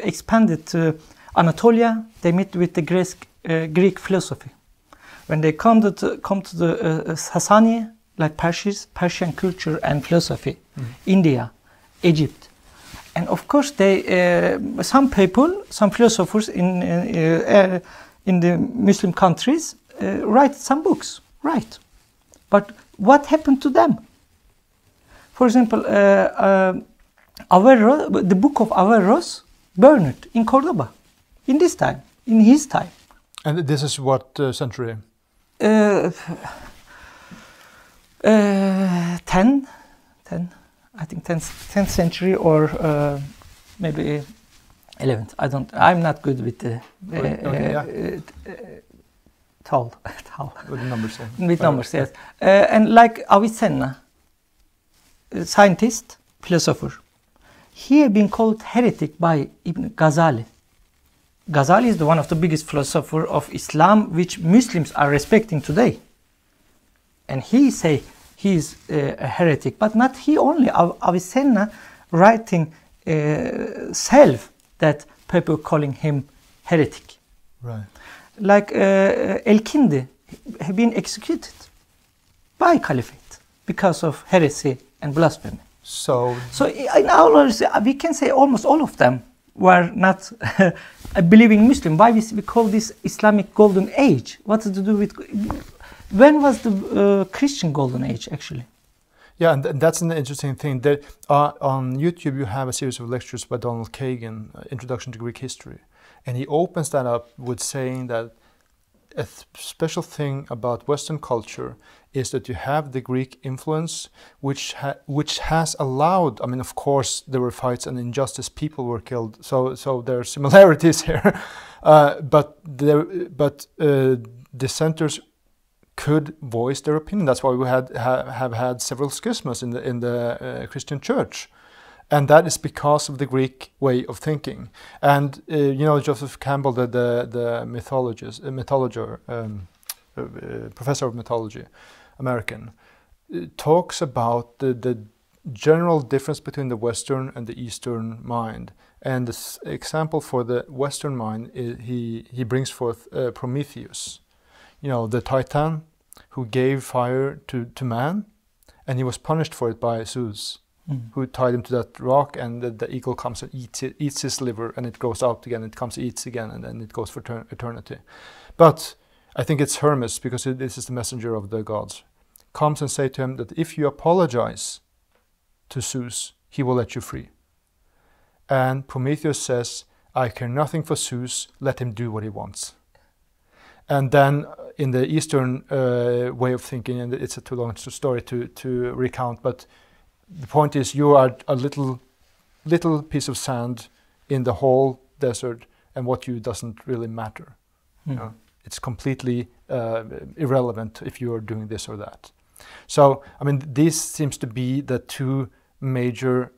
expanded to Anatolia, they met with the Greek philosophy. When they come to the Sassanian, like Persian culture and philosophy, India, Egypt. And of course, some philosophers in the Muslim countries write some books, right? But what happened to them? For example, Averroes, the book of Averroes burned in Cordoba, in his time. And this is what century? 10, I think 10th century, or maybe 11th. I'm not good with the tall. With numbers. Yeah. With numbers, yes. And like Avicenna, scientist, philosopher, he had been called heretic by Ibn Ghazali. Ghazali is one of the biggest philosophers of Islam, which Muslims are respecting today. And he say he's a heretic, but not he only. Avicenna writing self that people calling him heretic. Right. Like Al-Kindi have been executed by caliphate because of heresy and blasphemy. So in our words, we can say almost all of them were not a believing Muslim. Why we call this Islamic Golden Age? What does it do with? When was the Christian Golden Age actually? Yeah, and that's an interesting thing. That on YouTube you have a series of lectures by Donald Kagan, Introduction to Greek History, and he opens that up with saying that a special thing about Western culture is that you have the Greek influence, which has allowed. I mean, of course, there were fights and injustice; people were killed. So there are similarities here, but dissenters could voice their opinion. That's why we have had several schisms in the Christian Church. And that is because of the Greek way of thinking. And you know, Joseph Campbell, the professor of mythology, American, talks about the general difference between the Western and the Eastern mind. And the example for the Western mind, he brings forth Prometheus, you know, the Titan who gave fire to man, and he was punished for it by Zeus. Who tied him to that rock, and the eagle comes and eats his liver, and it goes out again, it comes, eats again, and then it goes for eternity. But I think it's Hermes, because this is the messenger of the gods, comes and say to him that if you apologize to Zeus, he will let you free. And Prometheus says, I care nothing for Zeus, let him do what he wants. And then in the Eastern way of thinking, and it's a too long story to recount, but the point is, you are a little piece of sand in the whole desert, and what you doesn't really matter. You know? It's completely irrelevant if you are doing this or that. So, I mean, these seems to be the two major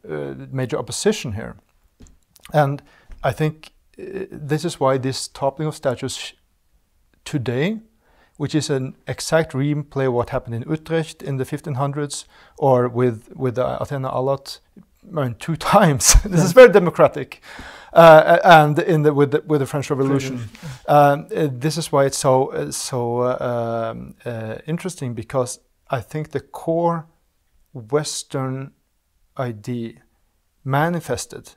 opposition here, and I think this is why this toppling of statues today, which is an exact replay of what happened in Utrecht in the 1500s, or with Athena Al-lat, I mean, 2 times. This is very democratic, and with the French Revolution. This is why it's so interesting, because I think the core Western idea manifested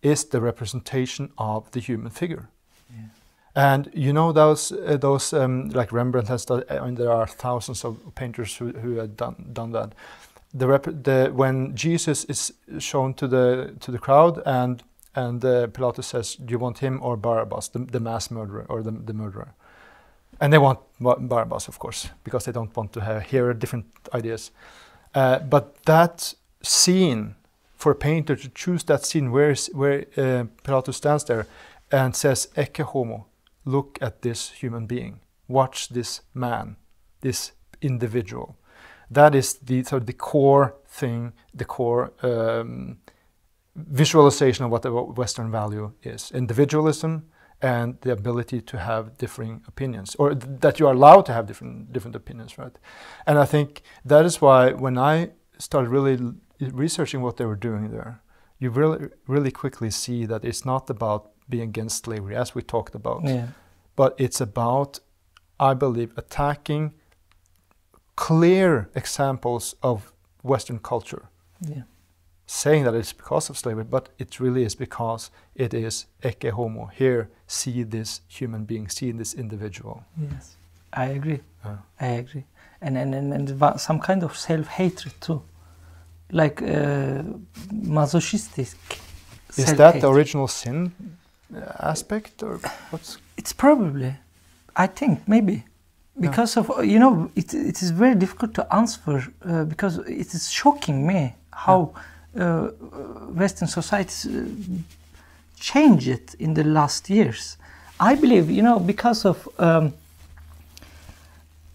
is the representation of the human figure. Yeah. And you know those like Rembrandt has done. I mean, there are thousands of painters who have done that. When Jesus is shown to the crowd, and Pilatus says, "Do you want him or Barabbas, the mass murderer or the murderer?" And they want Barabbas, of course, because they don't want to hear different ideas. But that scene, for a painter to choose that scene where Pilatus stands there and says, "Ecce homo." Look at this human being. Watch this man, this individual. That is the core thing, the core visualization of what the Western value is. Individualism and the ability to have differing opinions, or that you are allowed to have different opinions, right? And I think that is why when I started really researching what they were doing there, you really quickly see that it's not about being against slavery, as we talked about. Yeah. But it's about, I believe, attacking clear examples of Western culture. Yeah. Saying that it's because of slavery, but it really is because it is ecce homo. Here, see this human being, see this individual. Yes, I agree. I agree. And some kind of self-hatred too. Like masochistic self-hatred. Is that the original sin aspect, or what's? It's probably, I think, maybe, because of, you know, it is very difficult to answer, because it is shocking me how Western societies changed in the last years. I believe, you know, because of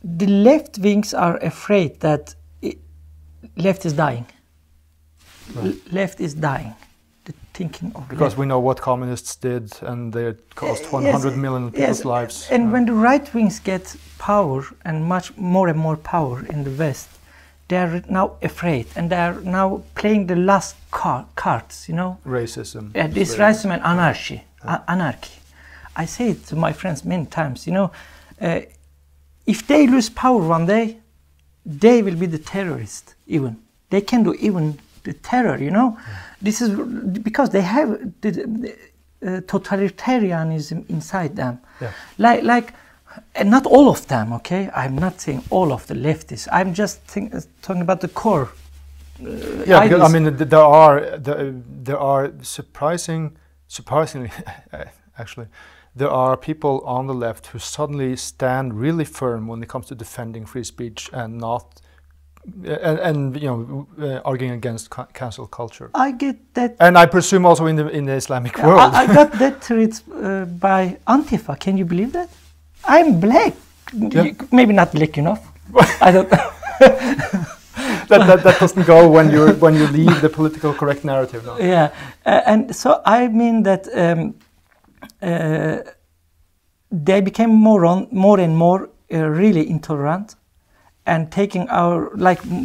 the left wings are afraid that left is dying. Right. Left is dying. The thinking of because left. We know what communists did, and they cost 100 million people's lives. And when the right wings get power, and much more and more power in the West, they are now afraid, and they are now playing the last cards, you know. Racism. This racism and anarchy. Anarchy. I say it to my friends many times, you know, if they lose power one day, they will be the terrorists even. They can do even the terror, you know. This is because they have the totalitarianism inside them. Yeah. Like, and not all of them, okay? I'm not saying all of the leftists. I'm just talking about the core. Yeah, because, I mean, there are surprisingly, actually, there are people on the left who suddenly stand really firm when it comes to defending free speech and not, arguing against cancel culture. I get that. And I presume also in the Islamic world. I got that treat by Antifa. Can you believe that? I'm black. Yeah. Maybe not black enough. I don't know. that doesn't go when you leave the political correct narrative. No? Yeah, and so I mean that they became more and more really intolerant, and taking our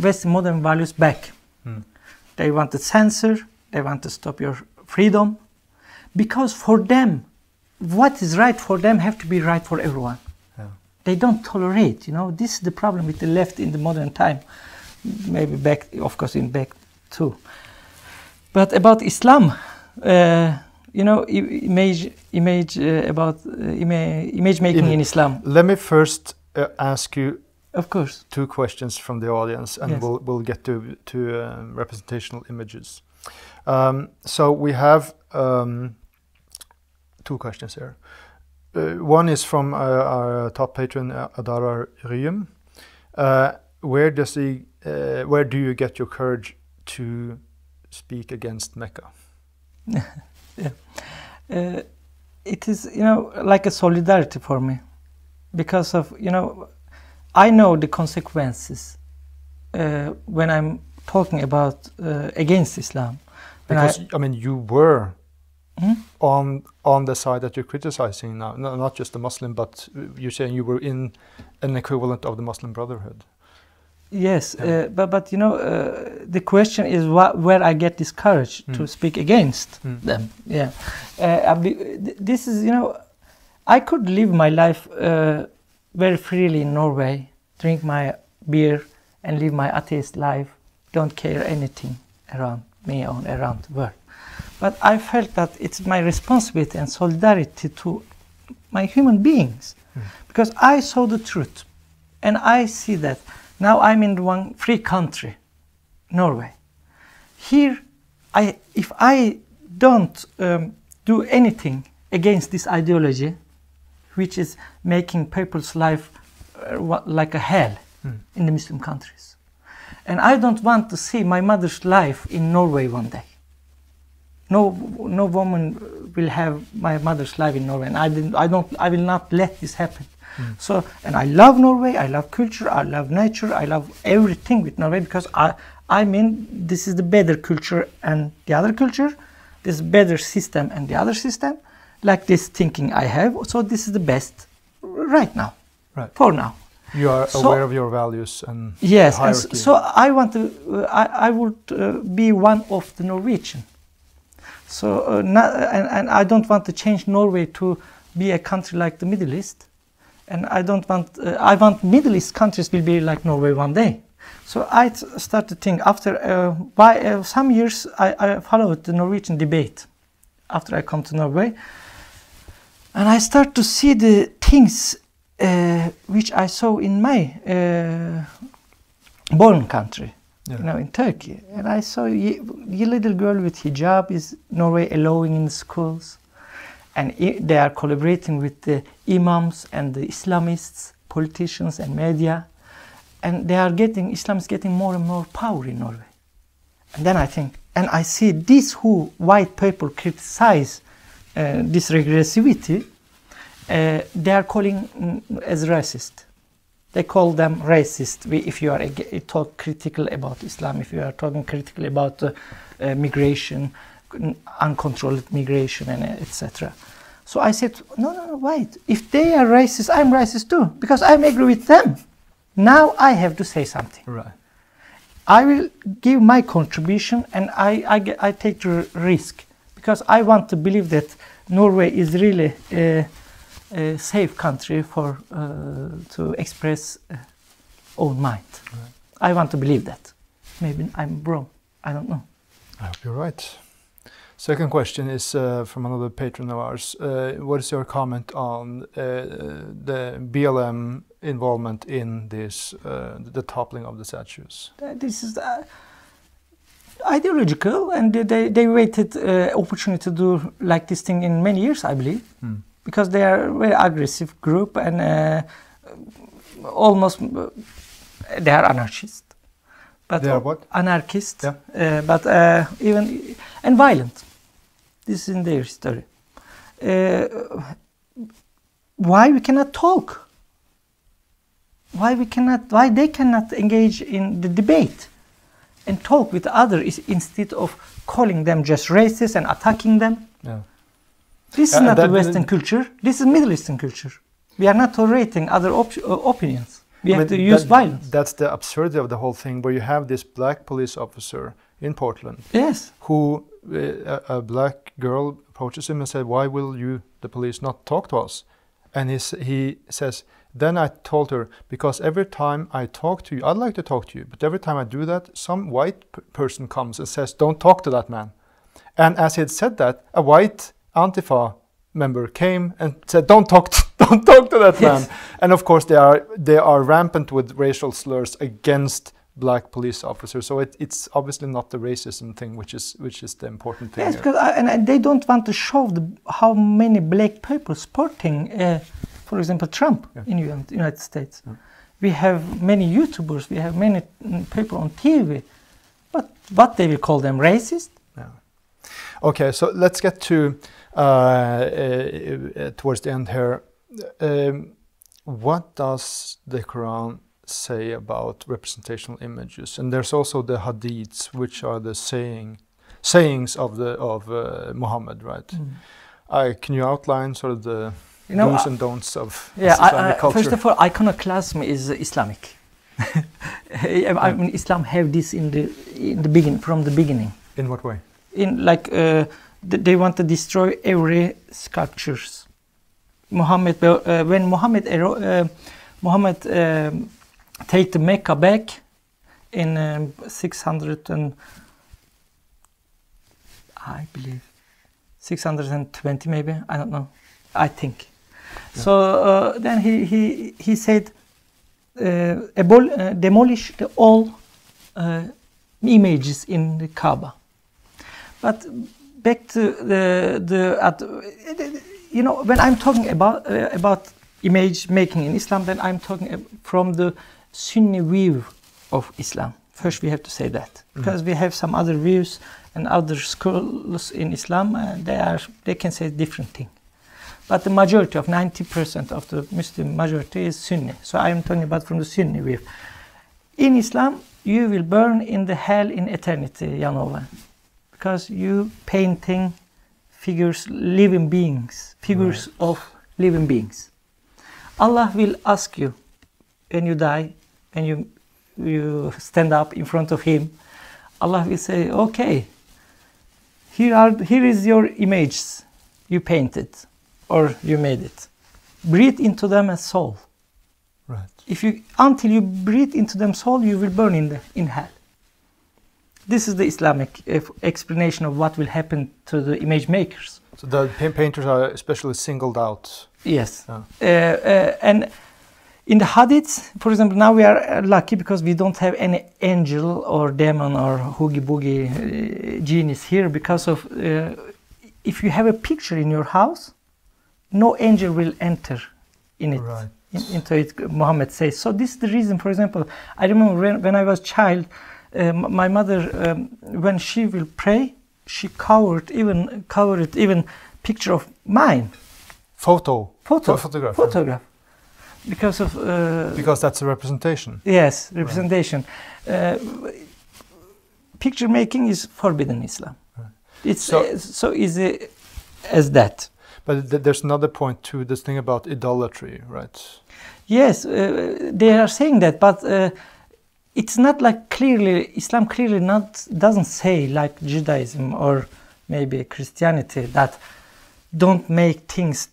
Western modern values back. They want to censor. They want to stop your freedom, because for them, what is right for them have to be right for everyone. Yeah. They don't tolerate. This is the problem with the left in the modern time. Maybe back, of course, back too. But about Islam, image making in Islam. Let me first ask you, of course, 2 questions from the audience, and yes. we'll get to representational images. So we have 2 questions here. One is from our top patron Adara Riem. Where do you get your courage to speak against Mecca? Yeah. It is, like a solidarity for me, because of, I know the consequences when I'm talking about against Islam. Because you were on the side that you're criticizing now, not just the Muslim, but you're saying you were in an equivalent of the Muslim Brotherhood. Yes, yeah. But the question is where I get this courage to speak against them. Yeah, this is, I could live my life very freely in Norway, drink my beer and live my atheist life, don't care anything around me or around the world. But I felt that it's my responsibility and solidarity to my human beings, because I saw the truth, and I see that now I'm in one free country, Norway. Here, if I don't do anything against this ideology, which is making people's life like a hell in the Muslim countries, and I don't want to see my mother's life in Norway one day. No woman will have my mother's life in Norway, and I will not let this happen. So, and I love Norway, I love culture, I love nature, I love everything with Norway, because I mean this is the better culture and the other culture, this better system and the other system, like this thinking I have. So this is the best right now, for now. You are aware of your values and yes, the hierarchy. And so I want to, I would be one of the Norwegian. So and I don't want to change Norway to be a country like the Middle East. And I don't want, I want Middle East countries will be like Norway one day. So I started to think after, some years I followed the Norwegian debate after I come to Norway. And I start to see the things which I saw in my born country, in Turkey. And I saw a little girl with hijab is Norway allowing in schools. And they are collaborating with the imams and the Islamists, politicians and media. And they are Islam is getting more and more power in Norway. And then I think, and I see this who white people criticize this regressivity, they are calling as racist. They call them racist if you are talk critical about Islam, if you are talking critical about migration, uncontrolled migration, and etc. So I said, no, wait. If they are racist, I'm racist too, because I agree with them. Now I have to say something. Right. I will give my contribution, and I take the risk, because I want to believe that Norway is really a safe country for to express own mind. Right. I want to believe that. Maybe I'm wrong. I don't know. I hope you're right. Second question is from another patron of ours. What is your comment on the BLM involvement in this, the toppling of the statues? This is ideological, and they waited opportunity to do like this thing in many years, I believe. because they are a very aggressive group and almost they are anarchists. But they are what? Anarchists. Yeah. But even and violent. This is in their history. Why we cannot talk? Why they cannot engage in the debate and talk with others instead of calling them just racist and attacking them? Yeah. This is not the Western culture. This is Middle Eastern culture. We are not tolerating other opinions. We have to use violence. That's the absurdity of the whole thing, where you have this black police officer in Portland. Yes. Who, a black girl approaches him and said, "Why will you, the police, not talk to us?" And he says, "Then I told her, because every time I talk to you, I'd like to talk to you, but every time I do that, some white person comes and says, 'Don't talk to that man.'" And as he had said that, a white Antifa member came and said, "Don't talk to that man." And of course, they are rampant with racial slurs against black police officers. So it's obviously not the racism thing, which is the important thing. Yes, because and they don't want to show how many black people supporting, for example, Trump in the United States. Yeah. We have many YouTubers, we have many people on TV, but they will call them racist. Yeah. Okay, so let's get to towards the end here. What does the Quran say about representational images? And there's also the hadiths, which are the sayings of Muhammad, right? Can you outline sort of the do's and don'ts of Islamic culture? First of all, iconoclasm is Islamic. I mean, Islam have this in the beginning, from the beginning. In what way? In like they want to destroy every sculptures. Muhammad, when Muhammad take the Mecca back in 600 and I believe 620 maybe, I don't know, I think. Yeah. So then he said demolish all images in the Kaaba. But back to you know, when I'm talking about image making in Islam, then I'm talking from the Sunni view of Islam. First, we have to say that, because we have some other views and other schools in Islam, they can say different thing. But the majority of 90% of the Muslim majority is Sunni. So I am talking about from the Sunni view. In Islam, you will burn in the hell in eternity, Jan, because you painting figures, living beings, figures of living beings. Allah will ask you when you die and you stand up in front of Him. Allah will say, "Okay, here is your images you painted or you made it. Breathe into them a soul. Right. Until you breathe into them soul, you will burn in hell." This is the Islamic explanation of what will happen to the image makers. So the painters are especially singled out. Yes. And in the hadiths, for example, now we are lucky because we don't have any angel or demon or hoogie boogie genius here, because of if you have a picture in your house, no angel will enter in it. Right. Into it, Muhammad says. So this is the reason, for example, I remember when I was a child, my mother, when she will pray, she covered even picture of mine. Photograph. Because of because that's a representation. Yes, representation. Right. Picture making is forbidden in Islam. Right. It's so easy as that. But there's another point to this thing about idolatry, right? Yes, they are saying that, but it's not like clearly, Islam clearly doesn't say like Judaism or maybe Christianity that don't make things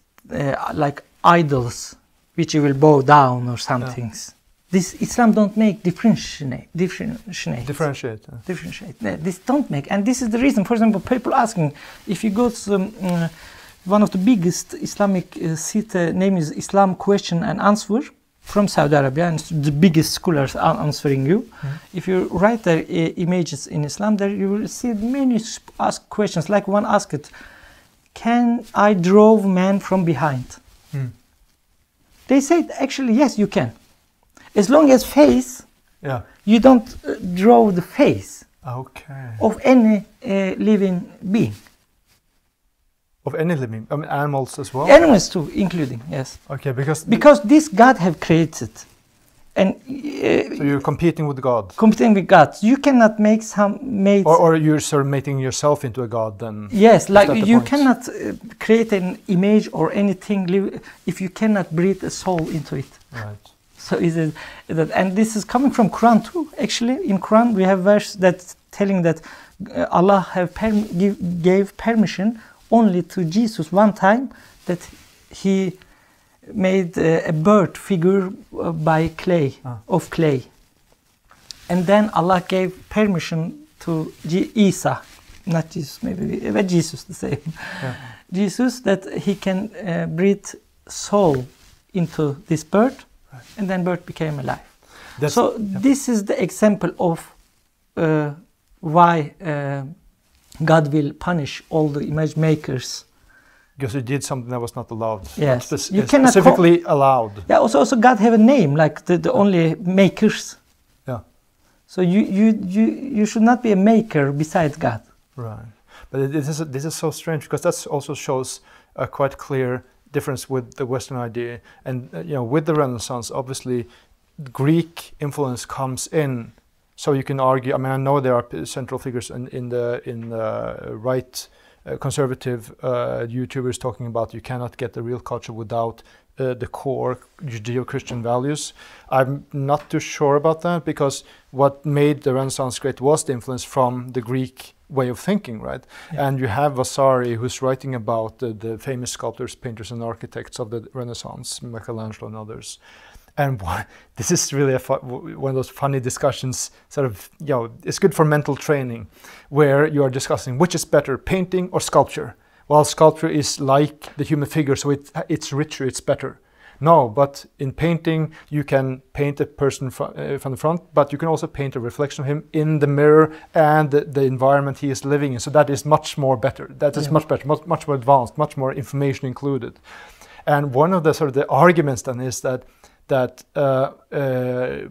like idols which you will bow down or some things. This Islam don't make differentiate. This don't make, and this is the reason. For example, people asking, if you go to one of the biggest Islamic site, name is Islam Question and Answer from Saudi Arabia, and the biggest scholars are answering you. If you write their images in Islam, there you will see many ask questions. Like one asked, can I draw man from behind? They said, actually, yes, you can. As long as face, you don't draw the face of any living being. Of any living, I mean, animals as well? Animals too, including, yes. Okay, because this God have created. And so you're competing with God. Competing with God. You cannot make or you're sort of making yourself into a God then. Yes, like you cannot create an image or anything if you cannot breathe a soul into it. Right. So is that, and this is coming from Quran too. Actually, in Quran we have verse that's telling that Allah gave permission only to Jesus one time, that he made a bird figure by clay, of clay. And then Allah gave permission to Isa, not Jesus, maybe, but Jesus the same. Jesus, that he can breathe soul into this bird, and then bird became alive. This is the example of why God will punish all the image makers. Because you did something that was not allowed. Yes, you cannot specifically allowed. Yeah. Also, God have a name, like the only makers. Yeah. So you should not be a maker besides God. Right. But this is so strange, because that also shows a quite clear difference with the Western idea, and with the Renaissance, obviously, Greek influence comes in. So you can argue. I mean, I know there are central figures in the right. Conservative YouTubers talking about you cannot get the real culture without the core Judeo-Christian values. I'm not too sure about that, because what made the Renaissance great was the influence from the Greek way of thinking, right? Yeah. And you have Vasari, who's writing about the famous sculptors, painters, and architects of the Renaissance, Michelangelo and others. And this is really one of those funny discussions, sort of, it's good for mental training, where you are discussing which is better, painting or sculpture. Well, sculpture is like the human figure, so it's richer, it's better. No, but in painting, you can paint a person from the front, but you can also paint a reflection of him in the mirror and the environment he is living in. So that is much more better. That is much better, much more advanced, much more information included. And one of the sort of the arguments then is that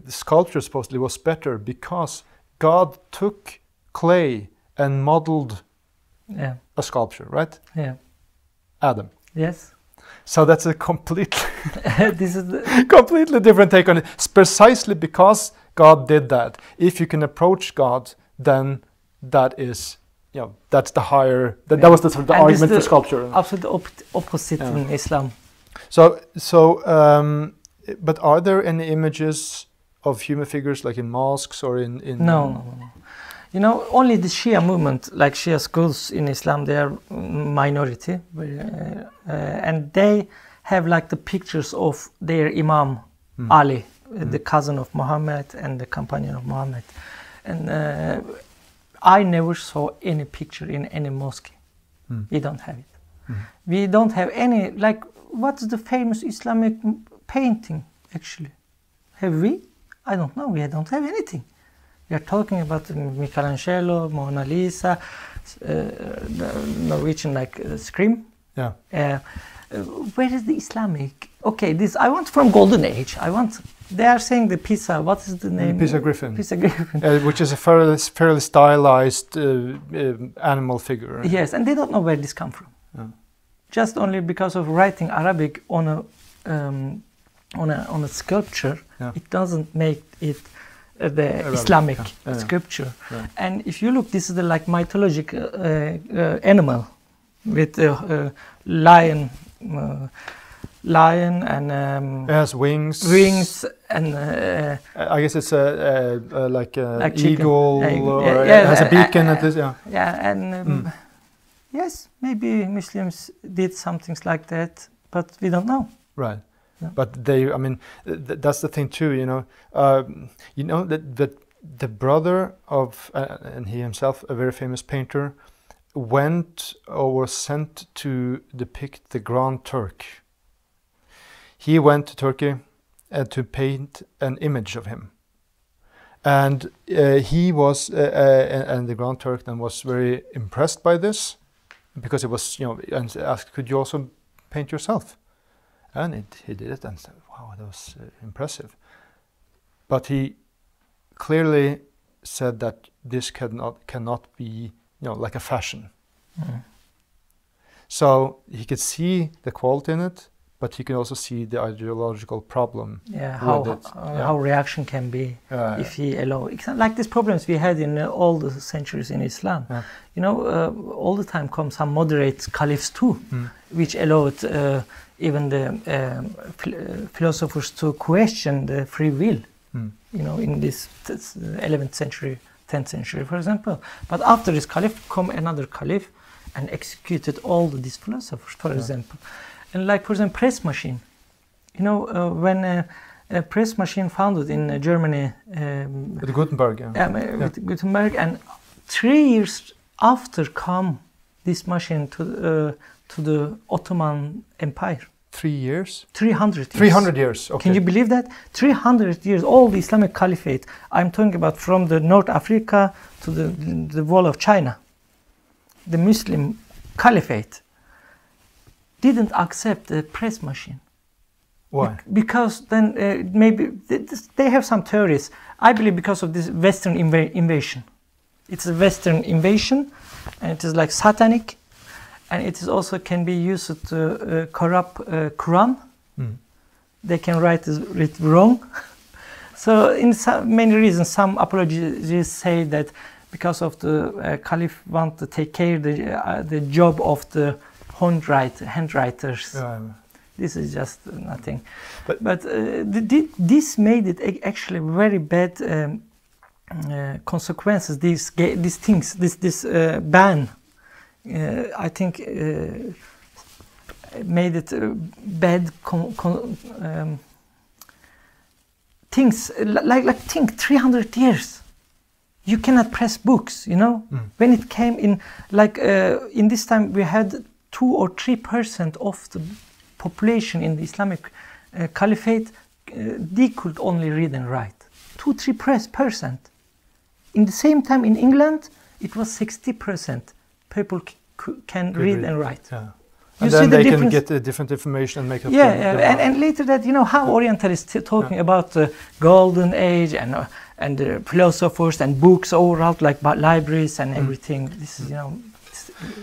sculpture supposedly was better because God took clay and modeled a sculpture, right? Yeah. Adam. Yes. So that's a completely completely different take on it. It's precisely because God did that. If you can approach God, then that is, that's the higher. That was the sort of the argument for sculpture. Absolutely opposite in Islam. But are there any images of human figures like in mosques or in No. Only the Shia movement, like Shia schools in Islam, they are minority, and they have like the pictures of their Imam Ali, the cousin of Muhammad and the companion of Muhammad. And I never saw any picture in any mosque. We don't have it. We don't have any, like, what's the famous Islamic painting, actually? Have we? I don't know. We don't have anything. We are talking about Michelangelo, Mona Lisa, the Norwegian Scream. Yeah. Where is the Islamic? Okay, I want from Golden Age. They are saying the Pisa. What is the name? Pisa Griffin. Pisa Griffin. Which is a fairly stylized animal figure. Right? Yes, and they don't know where this comes from. Yeah. Just only because of writing Arabic on a sculpture, it doesn't make it the Arabic, Islamic sculpture. Right. And if you look, this is the mythological animal with lion and it has wings and I guess it's like an eagle, or it has a beak in it. Yes, maybe Muslims did some things like that, but we don't know. Right. Yeah. But that's the thing too, that the brother of, and he himself, a very famous painter, went or was sent to depict the Grand Turk. He went to Turkey to paint an image of him. And he was, and the Grand Turk then was very impressed by this, because it was, and asked, could you also paint yourself? And he did it, and said, wow, that was impressive. But he clearly said that this cannot be, like a fashion. Mm. So he could see the quality in it, but he can also see the ideological problem. Yeah, how reaction can be if he allow. It's like these problems we had in all the centuries in Islam. Yeah. All the time come some moderate caliphs too, which allowed even the philosophers to question the free will. In this 11th century, 10th century, for example. But after this caliph, come another caliph and executed all these philosophers, for example. And like, for example, press machine. When a press machine founded in Germany. With Gutenberg, with Gutenberg, and 3 years after come this machine to the Ottoman Empire. 3 years? 300 years. 300 years, okay. Can you believe that? 300 years, all the Islamic Caliphate. I'm talking about from the North Africa to the wall of China. The Muslim Caliphate didn't accept the press machine. Why? Because then maybe they have some theories. I believe because of this Western invasion. It's a Western invasion, and it is like satanic. And it is also can be used to corrupt Quran. They can write it wrong. So in many reasons, some apologists say that because of the Caliph want to take care of the job of the handwriters. This is just nothing. But this made it actually very bad consequences. These things, this ban. I think made it bad things. Like think 300 years. You cannot press books, When it came in, in this time we had 2 or 3% of the population in the Islamic Caliphate, they could only read and write. 2-3%. In the same time in England, it was 60%. People can read and write. Yeah. And then they can get different information and make up. And later that, how Orientalists talking about the golden age and the philosophers and books overall, like libraries and everything. This is,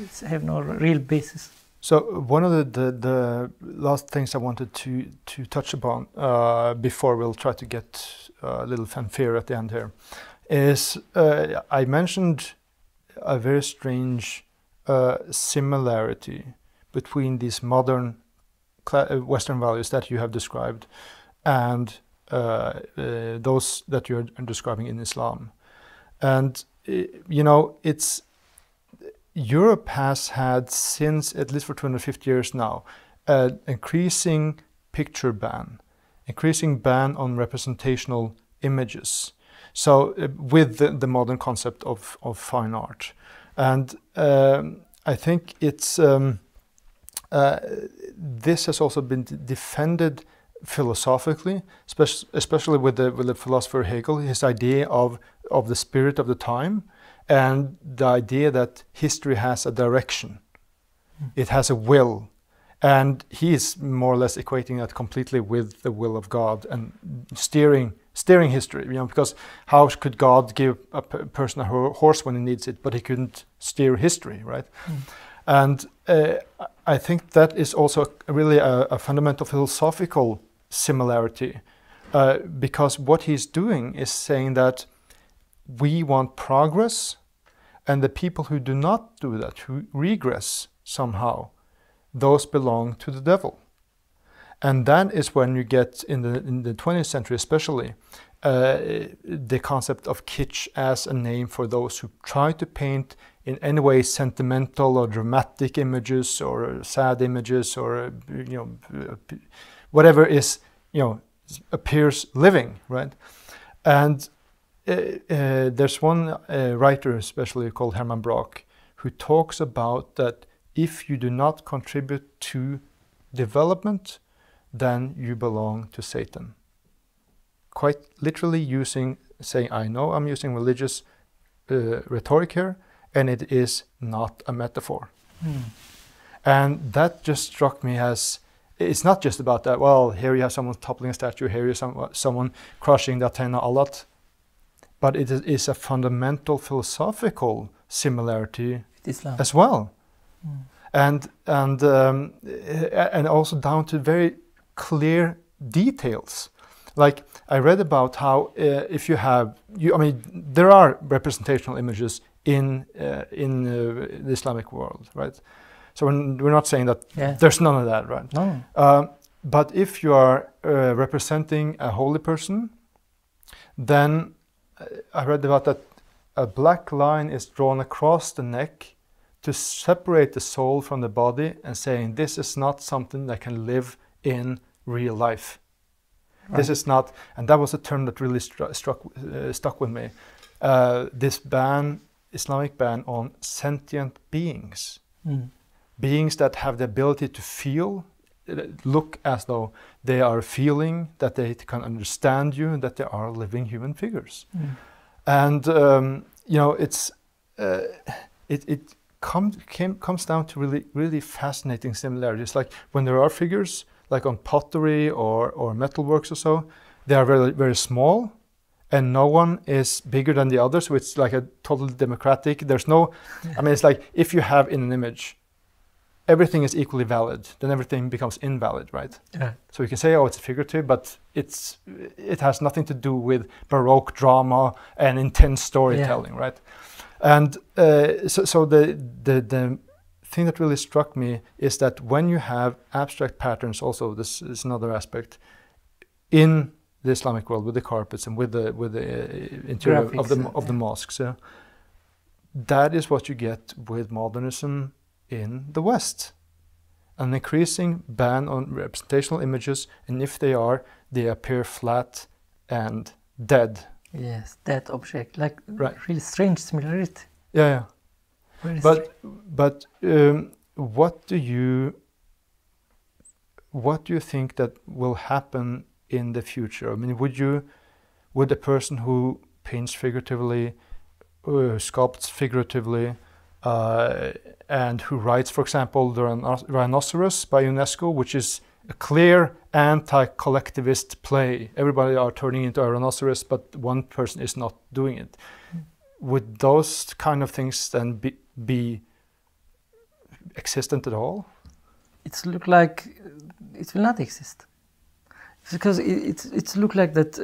it's have no real basis. So one of the last things I wanted to touch upon before we'll try to get a little fanfare at the end here is I mentioned a very strange similarity between these modern Western values that you have described and those that you're describing in Islam. And, it's Europe has had since, at least for 250 years now, an increasing picture ban, increasing ban on representational images. So with the modern concept of fine art. And I think it's this has also been defended philosophically, especially with the philosopher Hegel, his idea of the spirit of the time, and the idea that history has a direction, it has a will, and he is more or less equating that completely with the will of God and steering history. Because how could God give a person a horse when he needs it, but he couldn't steer history, right? And I think that is also really a fundamental philosophical similarity, because what he's doing is saying that we want progress, and the people who do not do that, who regress somehow, those belong to the devil. And that is when you get in the 20th century especially, the concept of kitsch as a name for those who try to paint in any way sentimental or dramatic images or sad images or whatever is appears living, right? And there's one writer especially called Herman Brock who talks about that if you do not contribute to development, then you belong to Satan. Quite literally saying, I know I'm using religious rhetoric here, and it is not a metaphor. And that just struck me as, it's not just about that, well, here you have someone toppling a statue, here you have someone crushing the Athena Al-lat, but it is a fundamental philosophical similarity as well. And also down to very clear details. Like I read about how if you have, I mean, there are representational images in the Islamic world, right? So we're not saying that there's none of that, right? No. But if you are representing a holy person, then I read about that a black line is drawn across the neck to separate the soul from the body and saying this is not something that can live in real life. Right. This is not, and that was a term that really stuck with me. This ban, Islamic ban on sentient beings. Beings that have the ability to feel, look as though they are feeling, that they can understand you, and that they are living human figures. And you know, it comes down to really fascinating similarities. Like when there are figures, like on pottery or metalworks or so, they are very, very small, and no one is bigger than the other. So it's like a totally democratic. There's no, I mean, it's like if you have in an image, everything is equally valid, then everything becomes invalid, right? Yeah. So you can say, oh, it's figurative, but it has nothing to do with Baroque drama and intense storytelling, right? And so the thing that really struck me is that when you have abstract patterns, also this is another aspect in the Islamic world with the carpets and with the interior graphics, of the mosques. That is what you get with modernism in the West. An increasing ban on representational images, and if they appear flat and dead. Yes, dead object, like really strange similarity. Yeah. But what do you think that will happen in the future? I mean, would a person who paints figuratively, sculpts figuratively, and who writes, for example, the Rhinoceros by UNESCO, which is a clear anti-collectivist play. Everybody are turning into a rhinoceros, but one person is not doing it. Would those kind of things then be existent at all? It look like it will not exist, because it's look like that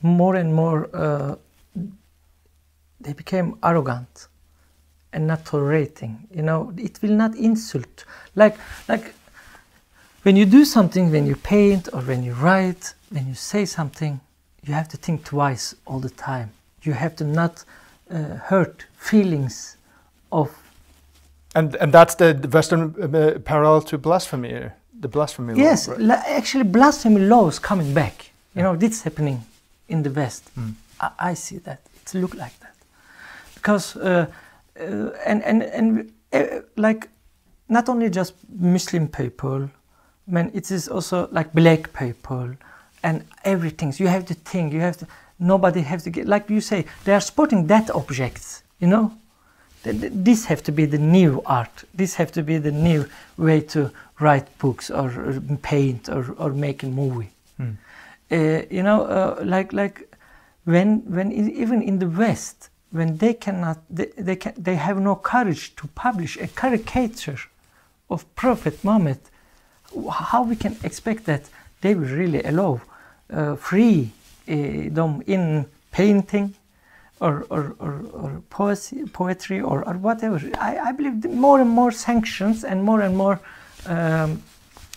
more and more they became arrogant and not tolerating. You know, it will not insult. Like when you do something, when you paint or when you write, when you say something, you have to think twice all the time. You have to not hurt feelings of. And that's the Western parallel to blasphemy, the blasphemy law. Yes, right? Actually, blasphemy law is coming back. You know, this is happening in the West. I see that. It looks like that, because like not only just Muslim people, man, it is also like black people and everything. You have to think. You have to. Nobody has to get, like you say, they are sporting that objects. You know, this have to be the new art. This have to be the new way to write books or paint or make a movie. You know, like when even in the West, when they cannot, they have no courage to publish a caricature of Prophet Muhammad. How we can expect that they will really allow free them in painting or poetry or whatever? I believe more and more sanctions and more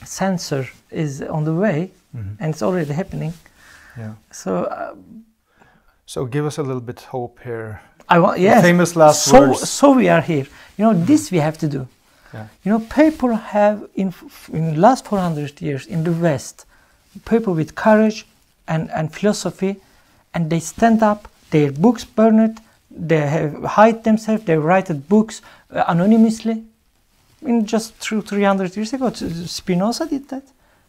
censor is on the way, and it's already happening. Yeah. So give us a little bit hope here. Yes. Famous last words. So we are here. You know, this we have to do. Yeah. You know, people have in last 400 years in the West, people with courage and philosophy, and they stand up. Their books burned. They have hide themselves. They write books anonymously. In just 300 years ago, Spinoza did that.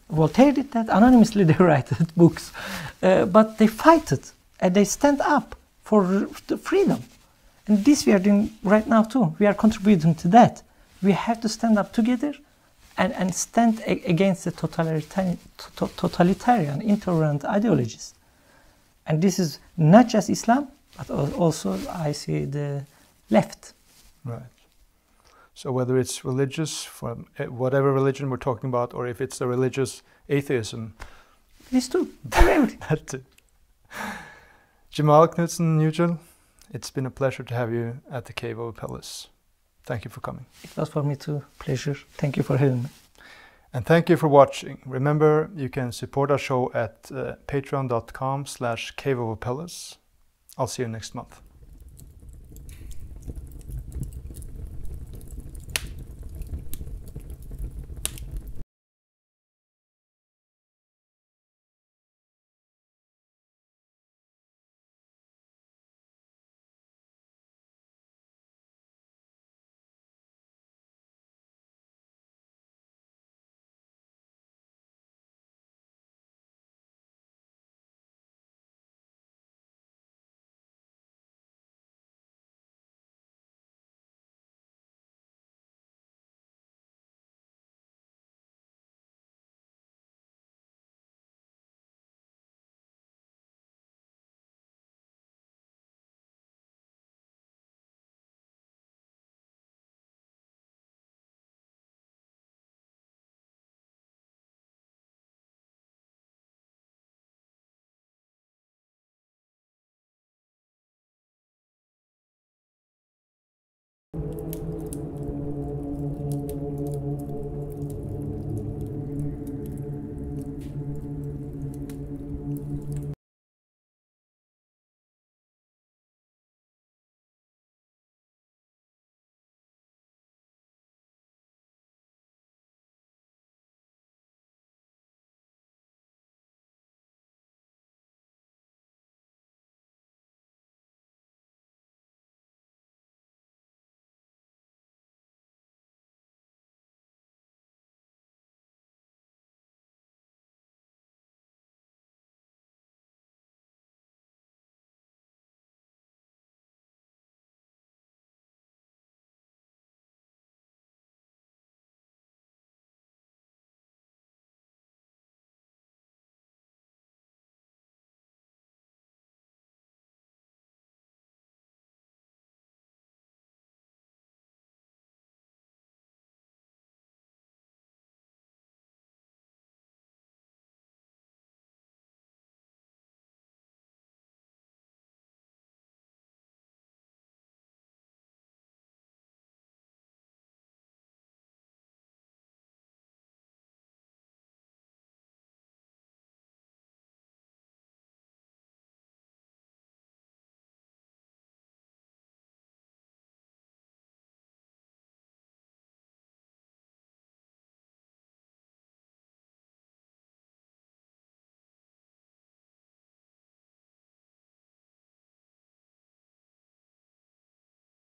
Voltaire did that. Anonymously, they write books, but they fight it and they stand up for the freedom. And this we are doing right now too. We are contributing to that. we have to stand up together and stand against the totalitarian, intolerant ideologies. And this is not just Islam, but also I see the left. Right. So whether it's religious, from whatever religion we're talking about, or if it's a religious atheism. These two. That's it. Cemal Knudsen Yucel, it's been a pleasure to have you at the Cave of Apelles. Thank you for coming. It was for me too. Pleasure. Thank you for having me. And thank you for watching. Remember, you can support our show at patreon.com/caveofapelles. I'll see you next month.